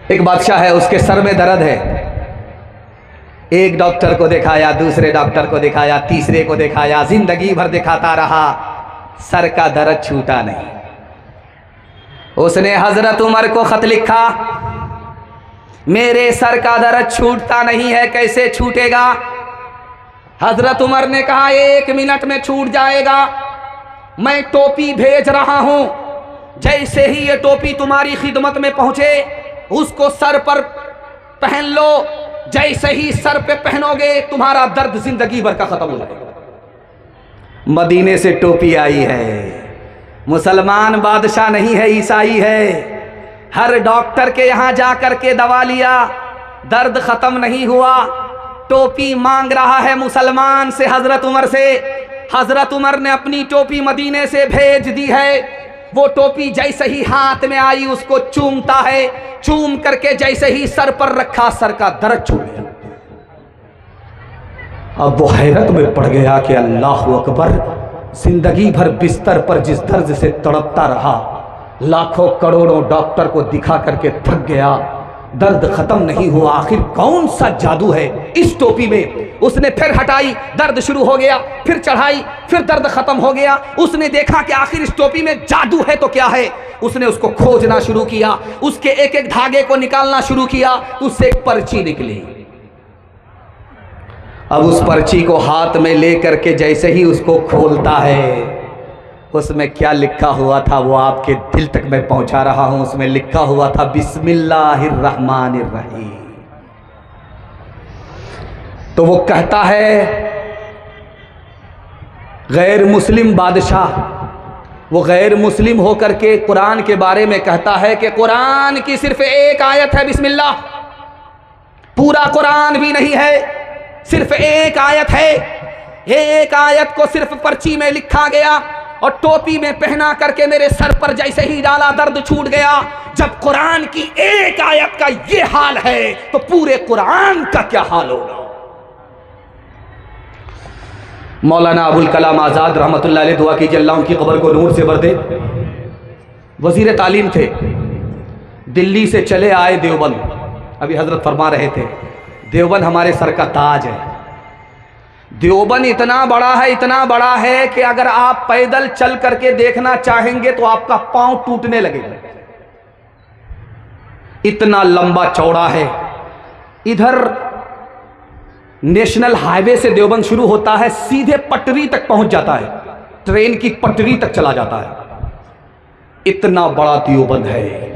एक बादशाह है, उसके सर में दर्द है। एक डॉक्टर को दिखाया, दूसरे डॉक्टर को दिखाया, तीसरे को दिखाया, जिंदगी भर दिखाता रहा, सर का दर्द छूटा नहीं। उसने हजरत उमर को खत लिखा, मेरे सर का दर्द छूटता नहीं है, कैसे छूटेगा? हजरत उमर ने कहा 1 मिनट में छूट जाएगा। मैं टोपी भेज रहा हूं, जैसे ही ये टोपी तुम्हारी खिदमत में पहुंचे उसको सर पर पहन लो। जैसे ही सर पे पहनोगे तुम्हारा दर्द जिंदगी भर का खत्म हो जाएगा। मदीने से टोपी आई है, मुसलमान बादशाह नहीं है, ईसाई है। हर डॉक्टर के यहां जाकर के दवा लिया, दर्द खत्म नहीं हुआ। टोपी मांग रहा है मुसलमान से, हजरत उमर से। हजरत उमर ने अपनी टोपी मदीने से भेज दी है। वो टोपी जैसे ही हाथ में आई उसको चूमता है, चूम करके जैसे ही सर पर रखा सर का दर्द छूट गया। अब वो हैरत में पड़ गया कि अल्लाह अकबर, जिंदगी भर बिस्तर पर जिस दर्द से तड़पता रहा, लाखों करोड़ों डॉक्टर को दिखा करके थक गया, दर्द खत्म नहीं हुआ। आखिर कौन सा जादू है इस टोपी में? उसने फिर हटाई, दर्द शुरू हो गया, फिर चढ़ाई, फिर दर्द खत्म हो गया। उसने देखा कि आखिर इस टोपी में जादू है तो क्या है। उसने उसको खोजना शुरू किया, उसके एक एक धागे को निकालना शुरू किया, उससे एक पर्ची निकली। अब उस पर्ची को हाथ में लेकर के जैसे ही उसको खोलता है, उसमें क्या लिखा हुआ था वो आपके दिल तक मैं पहुंचा रहा हूं। उसमें लिखा हुआ था बिस्मिल्लाहिर्रहमानिर्रहीम। तो वो कहता है, गैर मुस्लिम बादशाह, वो गैर मुस्लिम होकर के कुरान के बारे में कहता है कि कुरान की सिर्फ एक आयत है बिस्मिल्लाह, पूरा कुरान भी नहीं है, सिर्फ एक आयत है। एक आयत को सिर्फ पर्ची में लिखा गया और टोपी में पहना करके मेरे सर पर जैसे ही डाला दर्द छूट गया। जब कुरान की एक आयत का ये हाल है तो पूरे कुरान का क्या हाल होगा? मौलाना अबुल कलाम आज़ाद रहमतुल्लाह अलैह, दुआ कीजिए अल्लाह उनकी कब्र को नूर से भर दे, वजीर तालीम थे। दिल्ली से चले आए देवबंद। अभी हजरत फरमा रहे थे देवबंद हमारे सर का ताज है। देवबंद इतना बड़ा है, इतना बड़ा है कि अगर आप पैदल चल करके देखना चाहेंगे तो आपका पांव टूटने लगेगा, इतना लंबा चौड़ा है। इधर नेशनल हाईवे से देवबंद शुरू होता है, सीधे पटरी तक पहुंच जाता है, ट्रेन की पटरी तक चला जाता है। इतना बड़ा देवबंद है।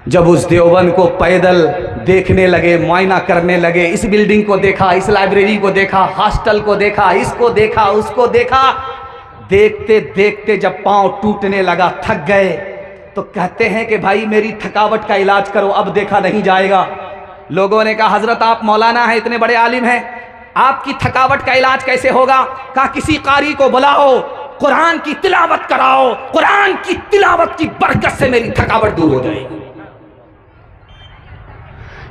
जब उस देवबंद को पैदल देखने लगे, मुआयना करने लगे, इस बिल्डिंग को देखा, इस लाइब्रेरी को देखा, हॉस्टल को देखा, इसको देखा, उसको देखा, देखते देखते जब पांव टूटने लगा, थक गए, तो कहते हैं कि भाई मेरी थकावट का इलाज करो, अब देखा नहीं जाएगा। लोगों ने कहा हजरत आप मौलाना हैं, इतने बड़े आलिम हैं, आपकी थकावट का इलाज कैसे होगा? कहा किसी कारी को बुलाओ, कुरान की तिलावत कराओ, कुरान की तिलावत की बरकत से मेरी थकावट दूर हो जाएगी।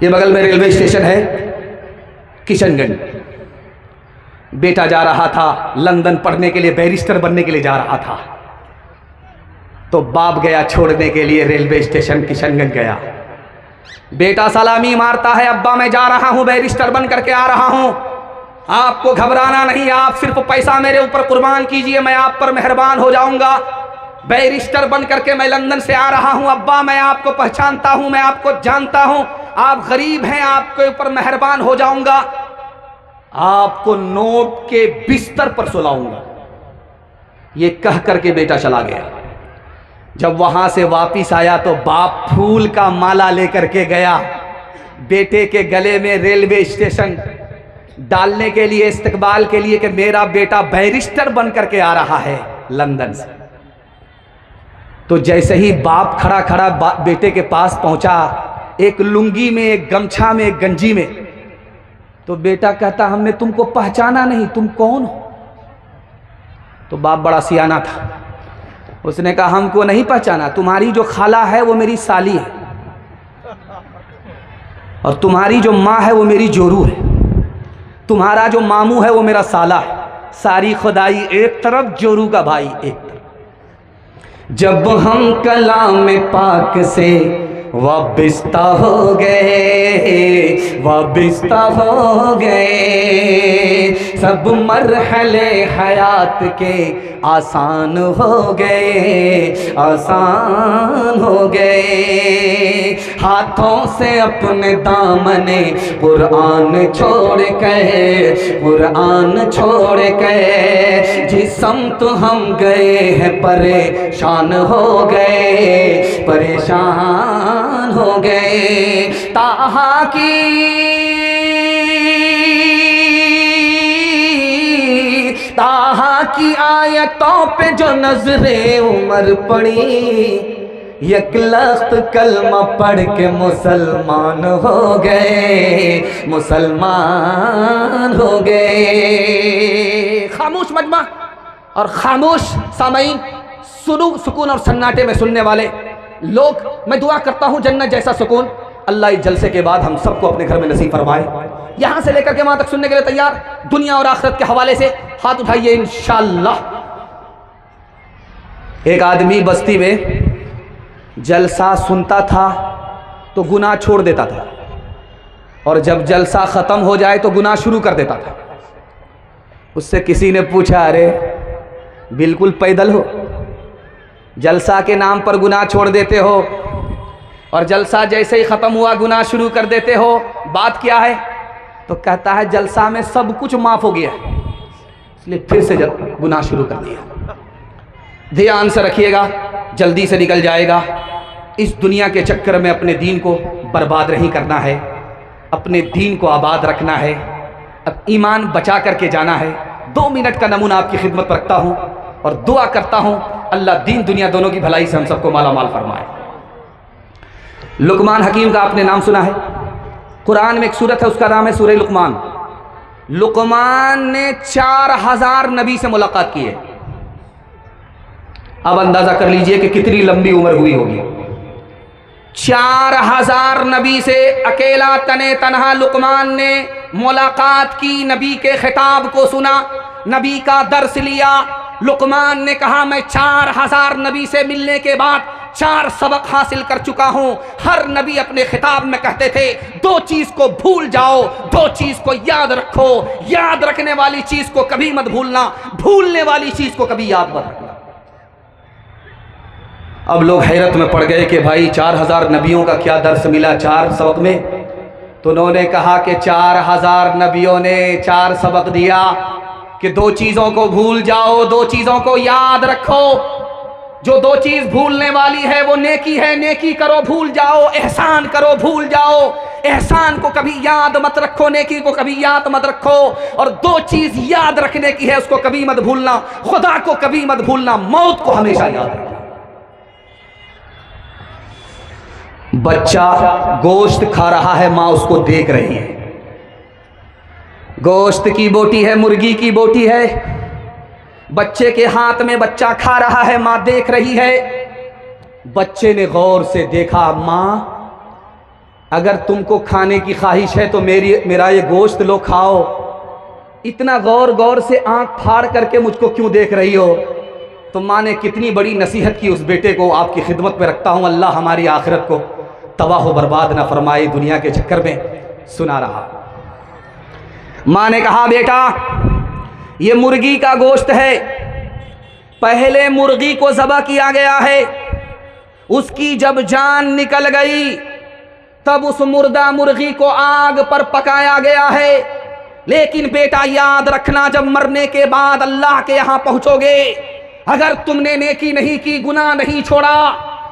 ये बगल में रेलवे स्टेशन है किशनगंज। बेटा जा रहा था लंदन पढ़ने के लिए, बैरिस्टर बनने के लिए जा रहा था, तो बाप गया छोड़ने के लिए, रेलवे स्टेशन किशनगंज गया। बेटा सलामी मारता है, अब्बा मैं जा रहा हूं, बैरिस्टर बन करके आ रहा हूं, आपको घबराना नहीं, आप सिर्फ पैसा मेरे ऊपर कुर्बान कीजिए, मैं आप पर मेहरबान हो जाऊंगा। बैरिस्टर बन करके मैं लंदन से आ रहा हूं, अब्बा मैं आपको पहचानता हूं, मैं आपको जानता हूं, आप गरीब हैं, आपके ऊपर मेहरबान हो जाऊंगा, आपको नोट के बिस्तर पर सुलाऊंगा। ये कह करके बेटा चला गया। जब वहां से वापिस आया तो बाप फूल का माला लेकर के गया बेटे के गले में, रेलवे स्टेशन डालने के लिए, इस्तकबाल के लिए कि मेरा बेटा बैरिस्टर बन करके आ रहा है लंदन से। तो जैसे ही बाप खड़ा खड़ा बेटे के पास पहुंचा, एक लुंगी में, एक गमछा में, एक गंजी में, तो बेटा कहता हमने तुमको पहचाना नहीं, तुम कौन हो? तो बाप बड़ा सियाना था, उसने कहा हमको नहीं पहचाना, तुम्हारी जो खाला है वो मेरी साली है और तुम्हारी जो माँ है वो मेरी जोरू है, तुम्हारा जो मामू है वो मेरा साला है, सारी खुदाई एक तरफ, जोरू का भाई एक तरफ। जब हम कलाम पाक से वाबिस्ता हो गए, वाबिस्ता हो गए, सब मरहले हयात के आसान हो गए, आसान हो गए। हाथों से अपने दामने कुरान छोड़ के, कुरान छोड़ के जिस्म तो हम गए हैं परेशान हो गए, परेशान हो गए। ताहा की आयतों पे जो नजरे उमर पड़ी, एक लख्त कलमा पढ़ के मुसलमान हो गए, मुसलमान हो गए। खामोश मजमा और खामोश सामईन, सुनो सुकून और सन्नाटे में सुनने वाले लोग, मैं दुआ करता हूँ जन्नत जैसा सुकून अल्लाह इस जलसे के बाद हम सबको अपने घर में नसीब फरमाए। यहाँ से लेकर के वहाँ तक सुनने के लिए तैयार, दुनिया और आखिरत के हवाले से हाथ उठाइए इंशाअल्लाह। एक आदमी बस्ती में जलसा सुनता था तो गुनाह छोड़ देता था, और जब जलसा ख़त्म हो जाए तो गुनाह शुरू कर देता था। उससे किसी ने पूछा, अरे बिल्कुल पैदल हो, जलसा के नाम पर गुनाह छोड़ देते हो और जलसा जैसे ही ख़त्म हुआ गुनाह शुरू कर देते हो, बात क्या है? तो कहता है जलसा में सब कुछ माफ़ हो गया, इसलिए फिर से गुनाह शुरू कर दिया। ध्यान से रखिएगा, जल्दी से निकल जाएगा। इस दुनिया के चक्कर में अपने दीन को बर्बाद नहीं करना है, अपने दीन को आबाद रखना है, अब ईमान बचा करके जाना है। 2 मिनट का नमूना आपकी खिदमत पर रखता हूँ और दुआ करता हूँ अल्लाह दीन दुनिया दोनों की भलाई से हम सबको माला माल फरमाए। लुकमान हकीम का आपने नाम सुना है, कुरान में एक सूरत है उसका नाम है सूरह लुकमान। लुकमान ने 4000 नबी से मुलाकात की है। अब अंदाजा कर लीजिए कि कितनी लंबी उम्र हुई होगी। 4000 नबी से अकेला तने तनहा लुकमान ने मुलाकात की, नबी के खिताब को सुना, नबी का दर्स लिया। लुकमान ने कहा मैं 4000 नबी से मिलने के बाद 4 सबक हासिल कर चुका हूं। हर नबी अपने खिताब में कहते थे 2 चीज को भूल जाओ, 2 चीज को याद रखो। याद रखने वाली चीज को कभी मत भूलना, भूलने वाली चीज को कभी याद मत रखना। अब लोग हैरत में पड़ गए कि भाई 4000 नबियों का क्या दर्स मिला 4 सबक में? तो उन्होंने कहा कि 4000 नबियों ने 4 सबक दिया कि 2 चीज़ों को भूल जाओ, 2 चीज़ों को याद रखो। जो 2 चीज़ भूलने वाली है वो नेकी है, नेकी करो भूल जाओ, एहसान करो भूल जाओ। एहसान को कभी याद मत रखो, नेकी को कभी याद मत रखो। और 2 चीज़ याद रखने की है, उसको कभी मत भूलना, खुदा को कभी मत भूलना, मौत को हमेशा याद रखना। बच्चा गोश्त खा रहा है, माँ उसको देख रही है। गोश्त की बोटी है, मुर्गी की बोटी है, बच्चे के हाथ में बच्चा खा रहा है, माँ देख रही है। बच्चे ने गौर से देखा, माँ अगर तुमको खाने की ख्वाहिश है तो मेरा ये गोश्त लो खाओ। इतना गौर से आंख फाड़ करके मुझको क्यों देख रही हो? तो माँ ने कितनी बड़ी नसीहत की उस बेटे को, आपकी खिदमत में रखता हूँ। अल्लाह हमारी आखिरत को तबाह व बर्बाद ना फरमाए, दुनिया के चक्कर में सुना रहा। माँ ने कहा बेटा ये मुर्गी का गोश्त है, पहले मुर्गी को ज़बह किया गया है, उसकी जब जान निकल गई तब उस मुर्दा मुर्गी को आग पर पकाया गया है। लेकिन बेटा याद रखना, जब मरने के बाद अल्लाह के यहाँ पहुँचोगे, अगर तुमने नेकी नहीं की, गुनाह नहीं छोड़ा,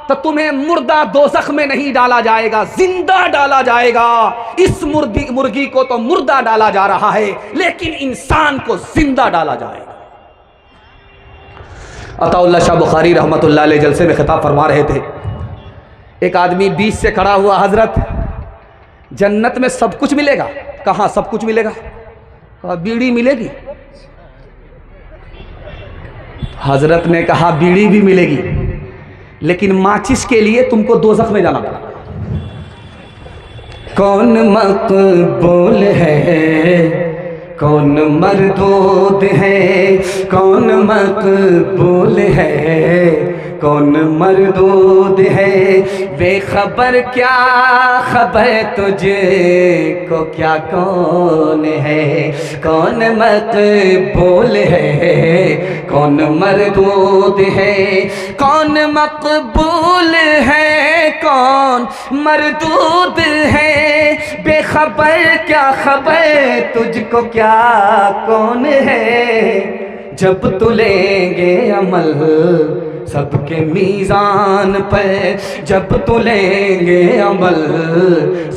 तो तुम्हें मुर्दा दोज़ख में नहीं डाला जाएगा, जिंदा डाला जाएगा। इस मुर्गी को तो मुर्दा डाला जा रहा है, लेकिन इंसान को जिंदा डाला जाएगा। अताउल्लाह शाह बुखारी रहमतुल्लाह अलैह जलसे में खिताब फरमा रहे थे। एक आदमी बीच से खड़ा हुआ, हजरत जन्नत में सब कुछ मिलेगा? कहाँ सब कुछ मिलेगा? कहा बीड़ी मिलेगी। हजरत ने कहा बीड़ी भी मिलेगी, लेकिन माचिस के लिए तुमको दोज़ख में जाना पड़ा। कौन मकबूल है, कौन मरदूद है, कौन मकबूल है, कौन मरदूद है, बेखबर क्या खबर तुझे को क्या कौन है, कौन मकबूल है, कौन मरदूद है, कौन मकबूल है, कौन मरदूद है, बेखबर क्या खबर तुझको क्या कौन है। जब तू लेंगे अमल सबके मीज़ान पर, जब तू लेंगे अमल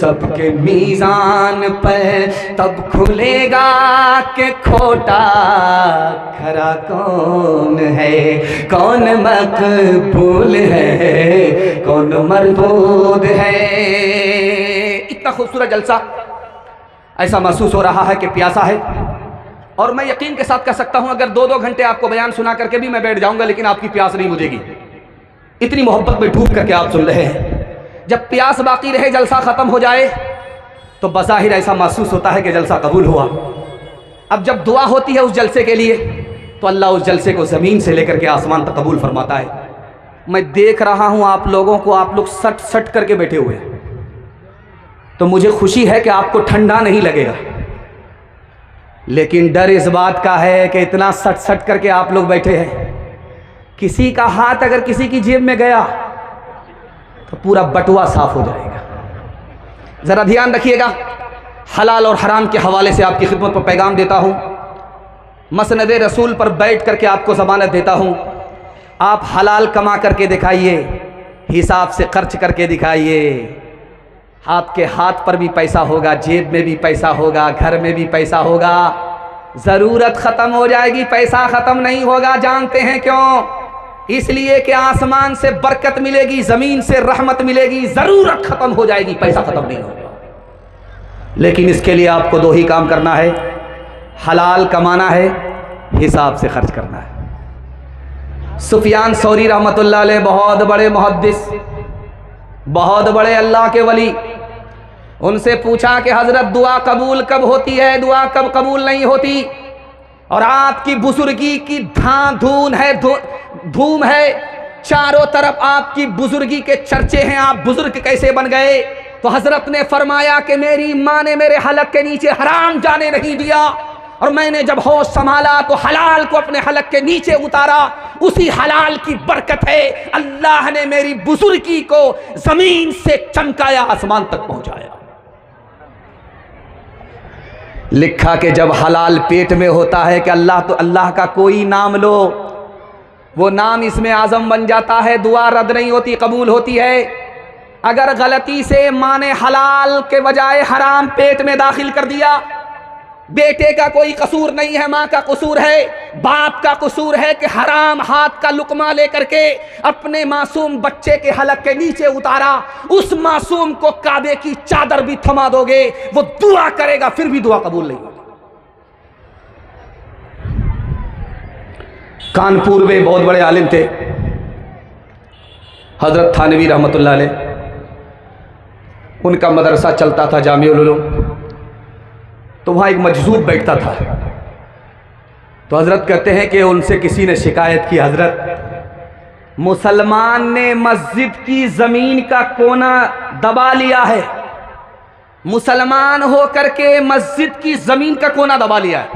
सबके मीज़ान पर, तब खुलेगा कि खोटा खरा कौन है, कौन मकबूल है, कौन मरदूद है। इतना खूबसूरत जलसा, ऐसा महसूस हो रहा है कि प्यासा है। और मैं यकीन के साथ कह सकता हूं अगर 2-2 घंटे आपको बयान सुना करके भी मैं बैठ जाऊंगा लेकिन आपकी प्यास नहीं बुझेगी। इतनी मोहब्बत में डूब करके आप सुन रहे हैं। जब प्यास बाकी रहे, जलसा खत्म हो जाए तो बज़ाहिर ऐसा महसूस होता है कि जलसा कबूल हुआ। अब जब दुआ होती है उस जलसे के लिए तो अल्लाह उस जलसे को ज़मीन से लेकर के आसमान तक कबूल फरमाता है। मैं देख रहा हूं आप लोगों को, आप लोग सट सट करके बैठे हुए हैं, तो मुझे खुशी है कि आपको ठंडा नहीं लगेगा, लेकिन डर इस बात का है कि इतना सट सट करके आप लोग बैठे हैं, किसी का हाथ अगर किसी की जेब में गया तो पूरा बटुआ साफ हो जाएगा। ज़रा ध्यान रखिएगा। हलाल और हराम के हवाले से आपकी खिदमत पर पैगाम देता हूँ, मसनद रसूल पर बैठ करके आपको ज़मानत देता हूँ। आप हलाल कमा करके दिखाइए, हिसाब से खर्च करके दिखाइए। आपके हाथ पर भी पैसा होगा, जेब में भी पैसा होगा, घर में भी पैसा होगा। ज़रूरत ख़त्म हो जाएगी, पैसा ख़त्म नहीं होगा। जानते हैं क्यों? इसलिए कि आसमान से बरकत मिलेगी, ज़मीन से रहमत मिलेगी। ज़रूरत ख़त्म हो जाएगी, पैसा ख़त्म नहीं होगा। लेकिन इसके लिए आपको 2 ही काम करना है, हलाल कमाना है, हिसाब से खर्च करना है। सुफियान सौरी रहमतुल्लाह अलैह बहुत बड़े मुहद्दिस, बहुत बड़े अल्लाह के वली, उनसे पूछा कि हज़रत दुआ कबूल कब होती है, दुआ कब कबूल नहीं होती? और आपकी बुजुर्गी की धूम है, चारों तरफ आपकी बुजुर्गी के चर्चे हैं, आप बुजुर्ग कैसे बन गए? तो हज़रत ने फरमाया कि मेरी माँ ने मेरे हलक के नीचे हराम जाने नहीं दिया, और मैंने जब होश संभाला तो हलाल को अपने हलक के नीचे उतारा। उसी हलाल की बरकत है, अल्लाह ने मेरी बुजुर्गी को जमीन से चमकाया, आसमान तक पहुंचाया। लिखा कि जब हलाल पेट में होता है कि अल्लाह, तो अल्लाह का कोई नाम लो, वो नाम इसमें आज़म बन जाता है, दुआ रद्द नहीं होती, कबूल होती है। अगर गलती से माँ ने हलाल के बजाय हराम पेट में दाखिल कर दिया, बेटे का कोई कसूर नहीं है, माँ का कसूर है, बाप का कसूर है कि हराम हाथ का लुकमा लेकर के अपने मासूम बच्चे के हलक के नीचे उतारा। उस मासूम को काबे की चादर भी थमा दोगे, वो दुआ करेगा, फिर भी दुआ कबूल नहीं होगी। कानपुर में बहुत बड़े आलिम थे, हजरत थानवी रहमतुल्लाह अलैह, उनका मदरसा चलता था जामिउल उलूम। तो वहाँ एक मजजूब बैठता था, तो हज़रत कहते हैं कि उनसे किसी ने शिकायत की, हज़रत मुसलमान ने मस्जिद की ज़मीन का कोना दबा लिया है, मुसलमान हो करके मस्जिद की ज़मीन का कोना दबा लिया है।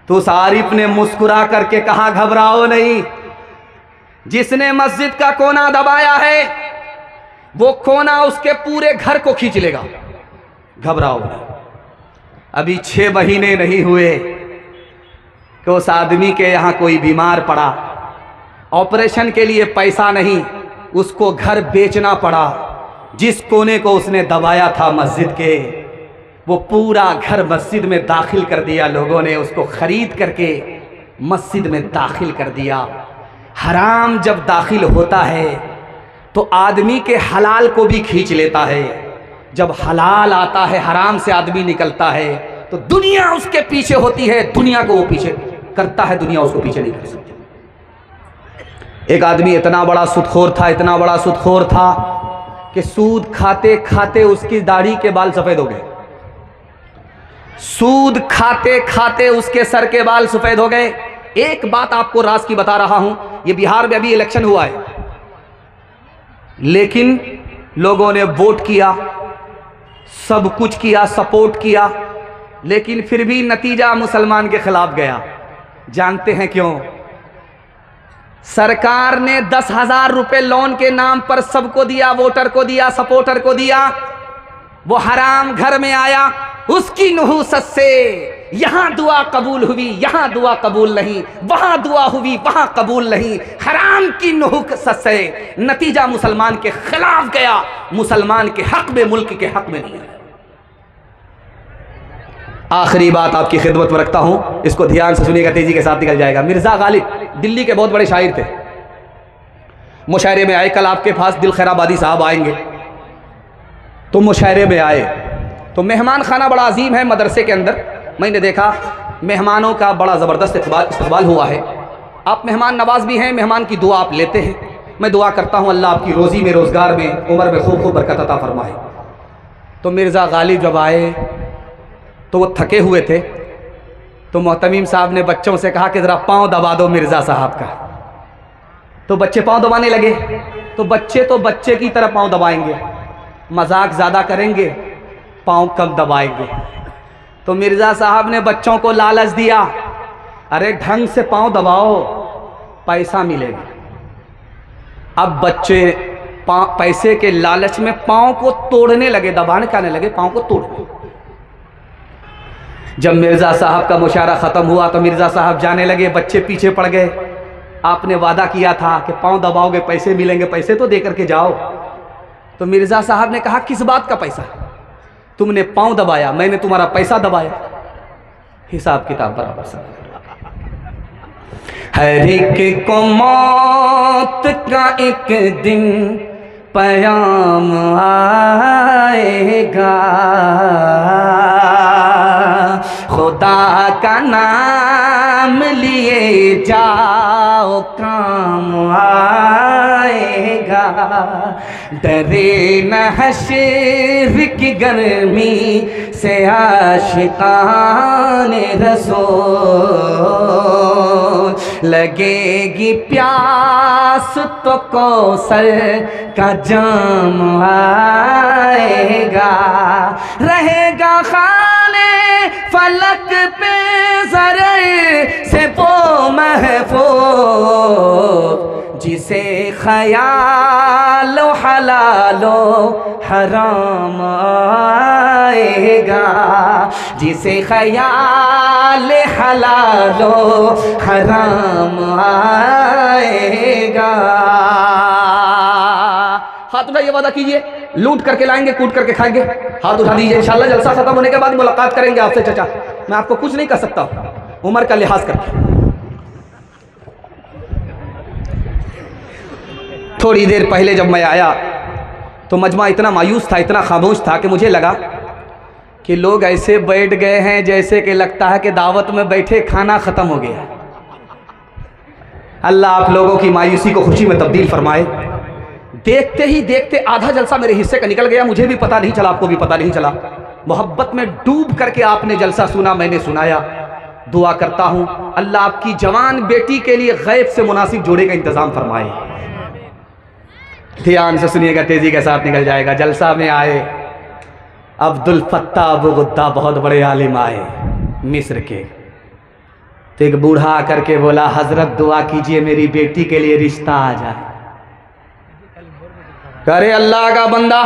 तो उस आरिफ ने मुस्कुरा करके कहा, घबराओ नहीं, जिसने मस्जिद का कोना दबाया है वो कोना उसके पूरे घर को खींच लेगा, घबराओ नहीं। अभी 6 महीने नहीं हुए कि उस आदमी के यहाँ कोई बीमार पड़ा, ऑपरेशन के लिए पैसा नहीं, उसको घर बेचना पड़ा। जिस कोने को उसने दबाया था मस्जिद के, वो पूरा घर मस्जिद में दाखिल कर दिया। लोगों ने उसको खरीद करके मस्जिद में दाखिल कर दिया। हराम जब दाखिल होता है तो आदमी के हलाल को भी खींच लेता है। जब हलाल आता है, हराम से आदमी निकलता है, तो दुनिया उसके पीछे होती है, दुनिया को वो पीछे करता है, दुनिया उसको पीछे नहीं कर सकती। एक आदमी इतना बड़ा सूदखोर था, इतना बड़ा सूदखोर था कि सूद खाते खाते उसकी दाढ़ी के बाल सफेद हो गए। सूद खाते खाते उसके सर के बाल सफेद हो गए। एक बात आपको राज की बता रहा हूं, ये बिहार में अभी इलेक्शन हुआ है, लेकिन लोगों ने वोट किया, सब कुछ किया, सपोर्ट किया, लेकिन फिर भी नतीजा मुसलमान के खिलाफ गया। जानते हैं क्यों? सरकार ने 10,000 रुपए लोन के नाम पर सबको दिया, वोटर को दिया, सपोर्टर को दिया। वो हराम घर में आया, उसकी नहुसत से यहां दुआ कबूल हुई, यहां दुआ कबूल नहीं, वहां दुआ हुई, वहां कबूल नहीं। हराम की नहुसत से नतीजा मुसलमान के खिलाफ गया, मुसलमान के हक में, मुल्क के हक में नहीं है। आखिरी बात आपकी खिदमत में रखता हूं, इसको ध्यान से सुनिएगा, तेजी के साथ निकल जाएगा। मिर्जा गालिब दिल्ली के बहुत बड़े शायर थे, मुशायरे में आए। कल आपके पास दिल खैराबादी साहब आएंगे, तो मुशायरे में आए तो मेहमान खाना बड़ा अजीम है मदरसे के अंदर। मैंने देखा मेहमानों का बड़ा ज़बरदस्त इस्तकबाल हुआ है। आप मेहमान नवाज भी हैं, मेहमान की दुआ आप लेते हैं। मैं दुआ करता हूँ अल्लाह आपकी रोज़ी में, रोज़गार में, उम्र में खूब खूब बरकत अता फरमाए। तो मिर्ज़ा गालिब जब आए तो वो थके हुए थे, तो मोहतमीम साहब ने बच्चों से कहा कि ज़रा पाँव दबा दो मिर्ज़ा साहब का। तो बच्चे पाँव दबाने लगे। तो बच्चे की तरह पाँव दबाएंगे, मजाक ज़्यादा करेंगे, पाँव कम दबाएंगे। तो मिर्ज़ा साहब ने बच्चों को लालच दिया, अरे ढंग से पाँव दबाओ, पैसा मिलेगा। अब बच्चे पैसे के लालच में पाँव को तोड़ने लगे, दबाने का नहीं लगे, पाँव को तोड़ने। जब मिर्ज़ा साहब का मुशायरा ख़त्म हुआ तो मिर्ज़ा साहब जाने लगे, बच्चे पीछे पड़ गए। आपने वादा किया था कि पाँव दबाओगे पैसे मिलेंगे, पैसे तो दे करके जाओ। तो मिर्ज़ा साहब ने कहा किस बात का पैसा? तुमने पाँव दबाया, मैंने तुम्हारा पैसा दबाया, हिसाब किताब बराबर सा। हर एक को मौत का एक दिन पयाम आएगा, खुदा का नाम लिए जाओ काम आएगा। डरे न हश्र की गर्मी से आशिकाने रसूल, लगेगी प्यास तो कौसर का जाम आएगा। रहेगा खाने फलक पे ज़रे से वो महफूज, जिसे ख़यालो हलालो हराम आएगा, जिसे ख़याल हलालो हराम आएगा। हाथ उठाइए, वादा कीजिए, लूट करके लाएंगे, कूट करके खाएंगे। हाथ उठा दीजिए, इंशाल्लाह जलसा खत्म होने के बाद मुलाकात करेंगे आपसे। चाचा मैं आपको कुछ नहीं कर सकता उम्र का लिहाज करके। थोड़ी देर पहले जब मैं आया तो मजमा इतना मायूस था, इतना खामोश था कि मुझे लगा कि लोग ऐसे बैठ गए हैं जैसे कि लगता है कि दावत में बैठे खाना ख़त्म हो गया। अल्लाह आप लोगों की मायूसी को खुशी में तब्दील फरमाए। देखते ही देखते आधा जलसा मेरे हिस्से का निकल गया, मुझे भी पता नहीं चला, आपको भी पता नहीं चला। मोहब्बत में डूब करके आपने जलसा सुना, मैंने सुनाया। दुआ करता हूँ अल्लाह आपकी जवान बेटी के लिए गैब से मुनासिब जोड़े का इंतज़ाम फरमाए। ध्यान से सुनिएगा, तेज़ी के साथ निकल जाएगा। जलसा में आए अब्दुल फत्ता अबू गुद्दा, बहुत बड़े आलिम आए मिस्र के। तो एक बूढ़ा आकर के बोला, हजरत दुआ कीजिए मेरी बेटी के लिए रिश्ता आ जाए। करे अल्लाह का बंदा,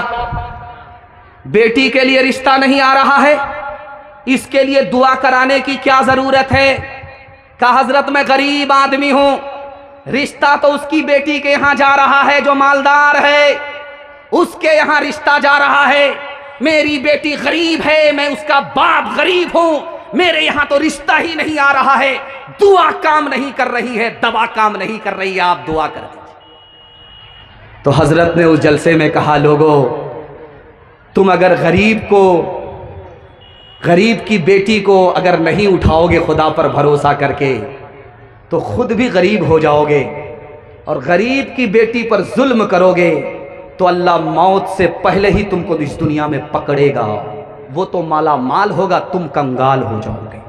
बेटी के लिए रिश्ता नहीं आ रहा है, इसके लिए दुआ कराने की क्या जरूरत है? कहा हजरत मैं गरीब आदमी हूं, रिश्ता तो उसकी बेटी के यहां जा रहा है जो मालदार है, उसके यहां रिश्ता जा रहा है। मेरी बेटी गरीब है, मैं उसका बाप गरीब हूं, मेरे यहां तो रिश्ता ही नहीं आ रहा है। दुआ काम नहीं कर रही है, दवा काम नहीं कर रही है, आप दुआ कर दीजिए। तो हजरत ने उस जलसे में कहा, लोगों तुम अगर गरीब की बेटी को अगर नहीं उठाओगे खुदा पर भरोसा करके, तो खुद भी गरीब हो जाओगे, और गरीब की बेटी पर जुल्म करोगे तो अल्लाह मौत से पहले ही तुमको इस दुनिया में पकड़ेगा। वो तो माला माल होगा, तुम कंगाल हो जाओगे।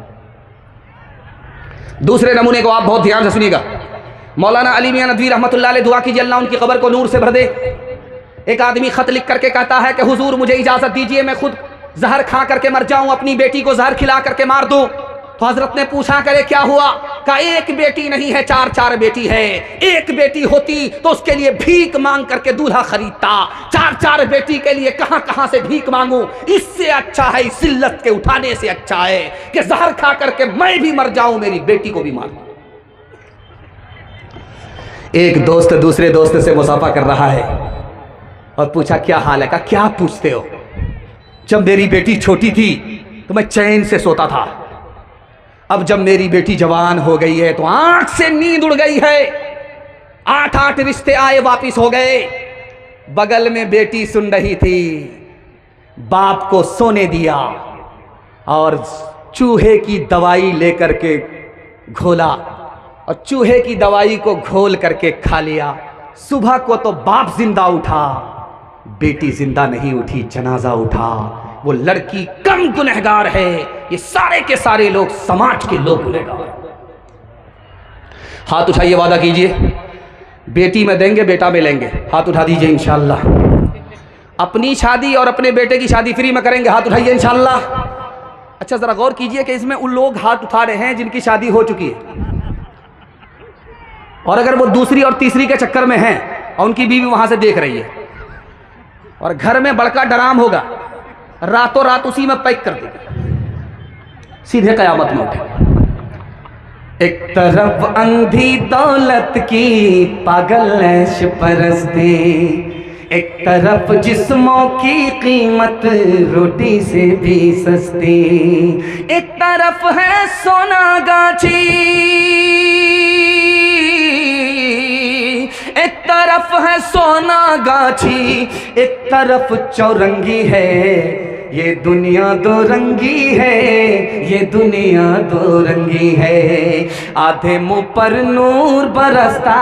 दूसरे नमूने को आप बहुत ध्यान से सुनिएगा। मौलाना अली मियां नदवी रहमतुल्लाह अलैह दुआ कीजिए अल्लाह उनकी कब्र को नूर से भर दे। एक आदमी खत लिख करके कहता है कि हुजूर मुझे इजाज़त दीजिए मैं खुद जहर खा करके मर जाऊं, अपनी बेटी को जहर खिला करके मार दूं। तो हजरत ने पूछा करे क्या हुआ? कहा एक बेटी नहीं है, चार चार बेटी है। एक बेटी होती तो उसके लिए भीख मांग करके दूल्हा खरीदता, चार चार बेटी के लिए कहां कहां से भीख मांगू? इससे अच्छा है, इस जिल्लत के उठाने से अच्छा है कि जहर खा करके मैं भी मर जाऊं, मेरी बेटी को भी मार दूं। एक दोस्त दूसरे दोस्त से मुसाफा कर रहा है और पूछा क्या हाल है? कहा क्या पूछते हो, जब मेरी बेटी छोटी थी तो मैं चैन से सोता था, अब जब मेरी बेटी जवान हो गई है तो आंख से नींद उड़ गई है। 8-8 रिश्ते आए वापिस हो गए। बगल में बेटी सुन रही थी, बाप को सोने दिया और चूहे की दवाई लेकर के घोला और चूहे की दवाई को घोल करके खा लिया। सुबह को तो बाप जिंदा उठा, बेटी जिंदा नहीं उठी, जनाजा उठा। वो लड़की कम गुनहगार है, ये सारे के सारे लोग समाज के लोग गुनहगार। हाथ उठाइए, वादा कीजिए बेटी में देंगे, बेटा में लेंगे। हाथ उठा दीजिए इंशाअल्लाह। अपनी शादी और अपने बेटे की शादी फ्री में करेंगे। हाथ उठाइए इंशाअल्लाह। अच्छा जरा गौर कीजिए कि इसमें उन लोग हाथ उठा रहे हैं जिनकी शादी हो चुकी है, और अगर वो दूसरी और तीसरी के चक्कर में हैं और उनकी बीवी वहां से देख रही है और घर में बड़का डराम होगा, रातों रात उसी में पैक कर देगा, सीधे कयामत में उठे। एक तरफ अंधी दौलत की पागल ऐश परस्ती, एक तरफ जिस्मों की कीमत रोटी से भी सस्ती, एक तरफ है सोना गाछी, एक तरफ है सोना गाछी, एक तरफ चौरंगी है। ये दुनिया दो रंगी है, ये दुनिया दो रंगी है। आधे मुंह पर नूर बरसता,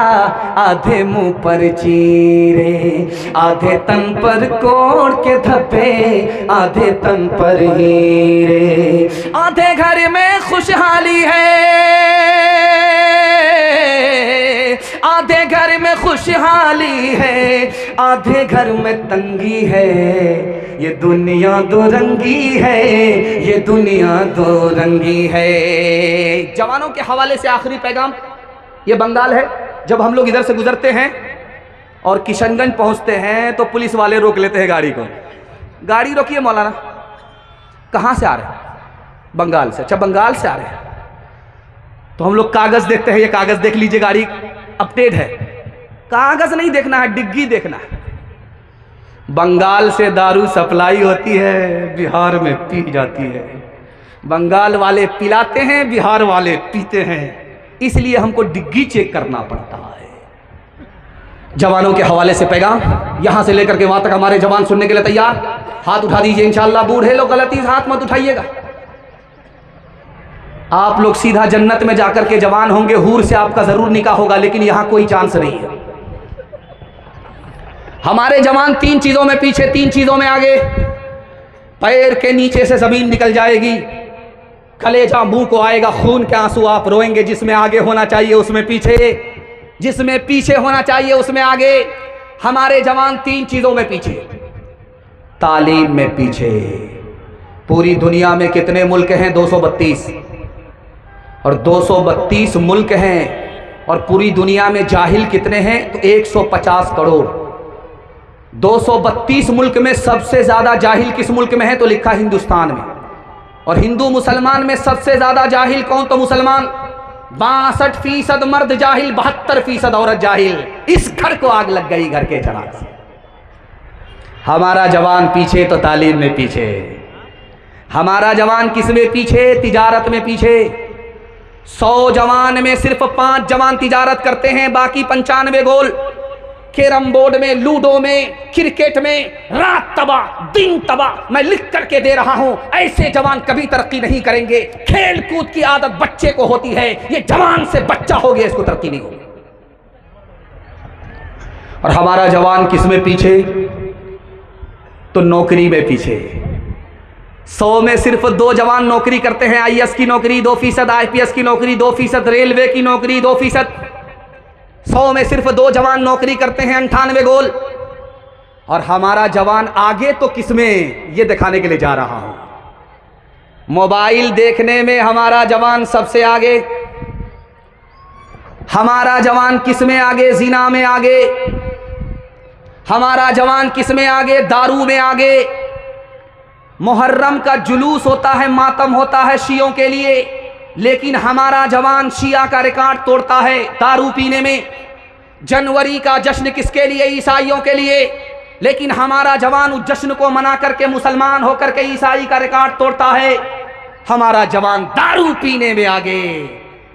आधे मुंह पर चीरे, आधे तन पर कोड़ के धब्बे, आधे तन पर हीरे। आधे घर में खुशहाली है, आधे घर में खुशहाली है, आधे घर में तंगी है। ये दुनिया दो रंगी है, ये दुनिया दो रंगी है। जवानों के हवाले से आखिरी पैगाम, ये बंगाल है। जब हम लोग इधर से गुजरते हैं और किशनगंज पहुंचते हैं तो पुलिस वाले रोक लेते हैं गाड़ी को। गाड़ी रोकिए मौलाना, कहाँ से आ रहे हैं? बंगाल से। अच्छा बंगाल से आ रहे हैं तो हम लोग कागज़ देखते हैं, ये कागज़ देख लीजिए, गाड़ी अपडेट है। कागज़ नहीं देखना है, डिग्गी देखना है। बंगाल से दारू सप्लाई होती है, बिहार में पी जाती है। बंगाल वाले पिलाते हैं, बिहार वाले पीते हैं, इसलिए हमको डिग्गी चेक करना पड़ता है। जवानों के हवाले से पैगाम, यहां से लेकर के वहां तक हमारे जवान सुनने के लिए तैयार। हाथ उठा दीजिए इंशाअल्लाह। बूढ़े लोग गलती से हाथ मत उठाइएगा। आप लोग सीधा जन्नत में जाकर के जवान होंगे, हूर से आपका जरूर निकाह होगा, लेकिन यहां कोई चांस नहीं है। हमारे जवान 3 चीजों में पीछे, 3 चीजों में आगे। पैर के नीचे से जमीन निकल जाएगी, कलेजा मुंह को आएगा, खून के आंसू आप रोएंगे। जिसमें आगे होना चाहिए उसमें पीछे, जिसमें पीछे होना चाहिए उसमें आगे। हमारे जवान 3 चीजों में पीछे। तालीम में पीछे। पूरी दुनिया में कितने मुल्क हैं? 232, और 232 मुल्क हैं और पूरी दुनिया में जाहिल कितने हैं? तो 150 करोड़। 232 मुल्क में सबसे ज्यादा जाहिल किस मुल्क में है? तो लिखा हिंदुस्तान में। और हिंदू मुसलमान में सबसे ज्यादा जाहिल कौन? तो मुसलमान। 62% मर्द जाहिल, 72% औरत जाहिल। इस घर को आग लग गई, घर के चराग से। हमारा जवान पीछे तो तालीम में पीछे। हमारा जवान किस में पीछे? तिजारत में पीछे। 100 जवान में सिर्फ 5 जवान तिजारत करते हैं, बाकी 95 गोल कैरम बोर्ड में, लूडो में, क्रिकेट में। रात तबाह, दिन तबाह। मैं लिख करके दे रहा हूं, ऐसे जवान कभी तरक्की नहीं करेंगे। खेल कूद की आदत बच्चे को होती है, ये जवान से बच्चा हो गया, इसको तरक्की नहीं होगी। और हमारा जवान किस में पीछे? तो नौकरी में पीछे। 100 में सिर्फ 2 जवान नौकरी करते हैं, आईएएस की नौकरी 2%, आईपीएस की नौकरी 2%, रेलवे की नौकरी 2%। 100 में सिर्फ 2 जवान नौकरी करते हैं, 98 गोल। और हमारा जवान आगे तो किसमें, ये दिखाने के लिए जा रहा हूं, मोबाइल देखने में हमारा जवान सबसे आगे। हमारा जवान किसमें आगे, जिना में आगे। हमारा जवान किसमें आगे, दारू में आगे। मुहर्रम का जुलूस होता है, मातम होता है शियों के लिए, लेकिन हमारा जवान शिया का रिकॉर्ड तोड़ता है दारू पीने में। जनवरी का जश्न किसके लिए, ईसाइयों के लिए, लेकिन हमारा जवान उस जश्न को मना करके मुसलमान होकर के ईसाई का रिकॉर्ड तोड़ता है। हमारा जवान दारू पीने में आगे।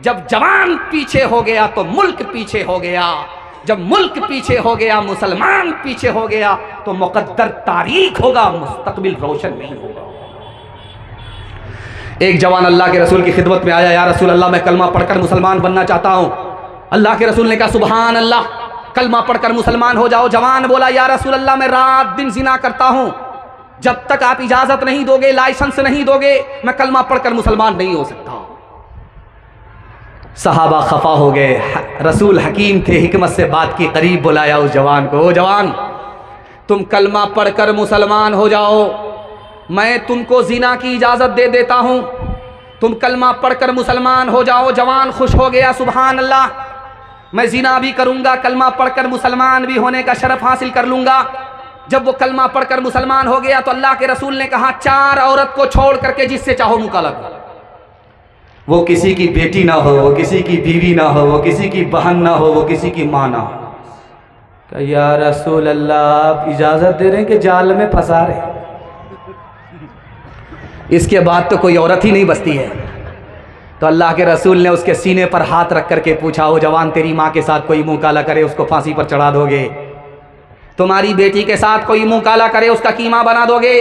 जब जवान पीछे हो गया तो मुल्क पीछे हो गया। जब मुल्क पीछे हो गया, मुसलमान पीछे हो गया, तो मुकद्दर तारीख होगा, मुस्तकबिल रोशन नहीं होगा। एक जवान अल्लाह के रसूल की खिदमत में आया, या रसूल अल्लाह मैं कलमा पढ़कर मुसलमान बनना चाहता हूं। अल्लाह के रसूल ने कहा सुभान अल्लाह, कलमा पढ़कर मुसलमान हो जाओ। जवान बोला या रसूल अल्लाह मैं रात दिन जिना करता हूं, जब तक आप इजाजत नहीं दोगे, लाइसेंस नहीं दोगे, मैं कलमा पढ़कर मुसलमान नहीं हो सकता। सहाबा खफा हो गए। रसूल हकीम थे, हिकमत से बात की, करीब बुलाया उस जवान को। ओ जवान, तुम कलमा पढ़कर मुसलमान हो जाओ, मैं तुमको जिना की इजाज़त दे देता हूँ। तुम कलमा पढ़कर मुसलमान हो जाओ। जवान खुश हो गया, सुभान अल्लाह, मैं जिना भी करूँगा, कलमा पढ़कर मुसलमान भी होने का शरफ हासिल कर लूँगा। जब वो कलमा पढ़कर मुसलमान हो गया तो अल्लाह के रसूल ने कहा 4 औरत को छोड़ करके जिससे चाहो मुकाला करो। वो किसी की बेटी ना हो, वो किसी की बीवी ना हो, वो किसी की बहन ना हो, वो किसी की माँ ना हो। या रसूल अल्लाह, आप इजाज़त दे रहे हैं कि जाल में फंसा रहे हैं? इसके बाद तो कोई औरत ही नहीं बचती है। तो अल्लाह के रसूल ने उसके सीने पर हाथ रख करके पूछा, ओ जवान, तेरी माँ के साथ कोई मुँह काला करे उसको फांसी पर चढ़ा दोगे? तुम्हारी बेटी के साथ कोई मुँह काला करे उसका कीमा बना दोगे?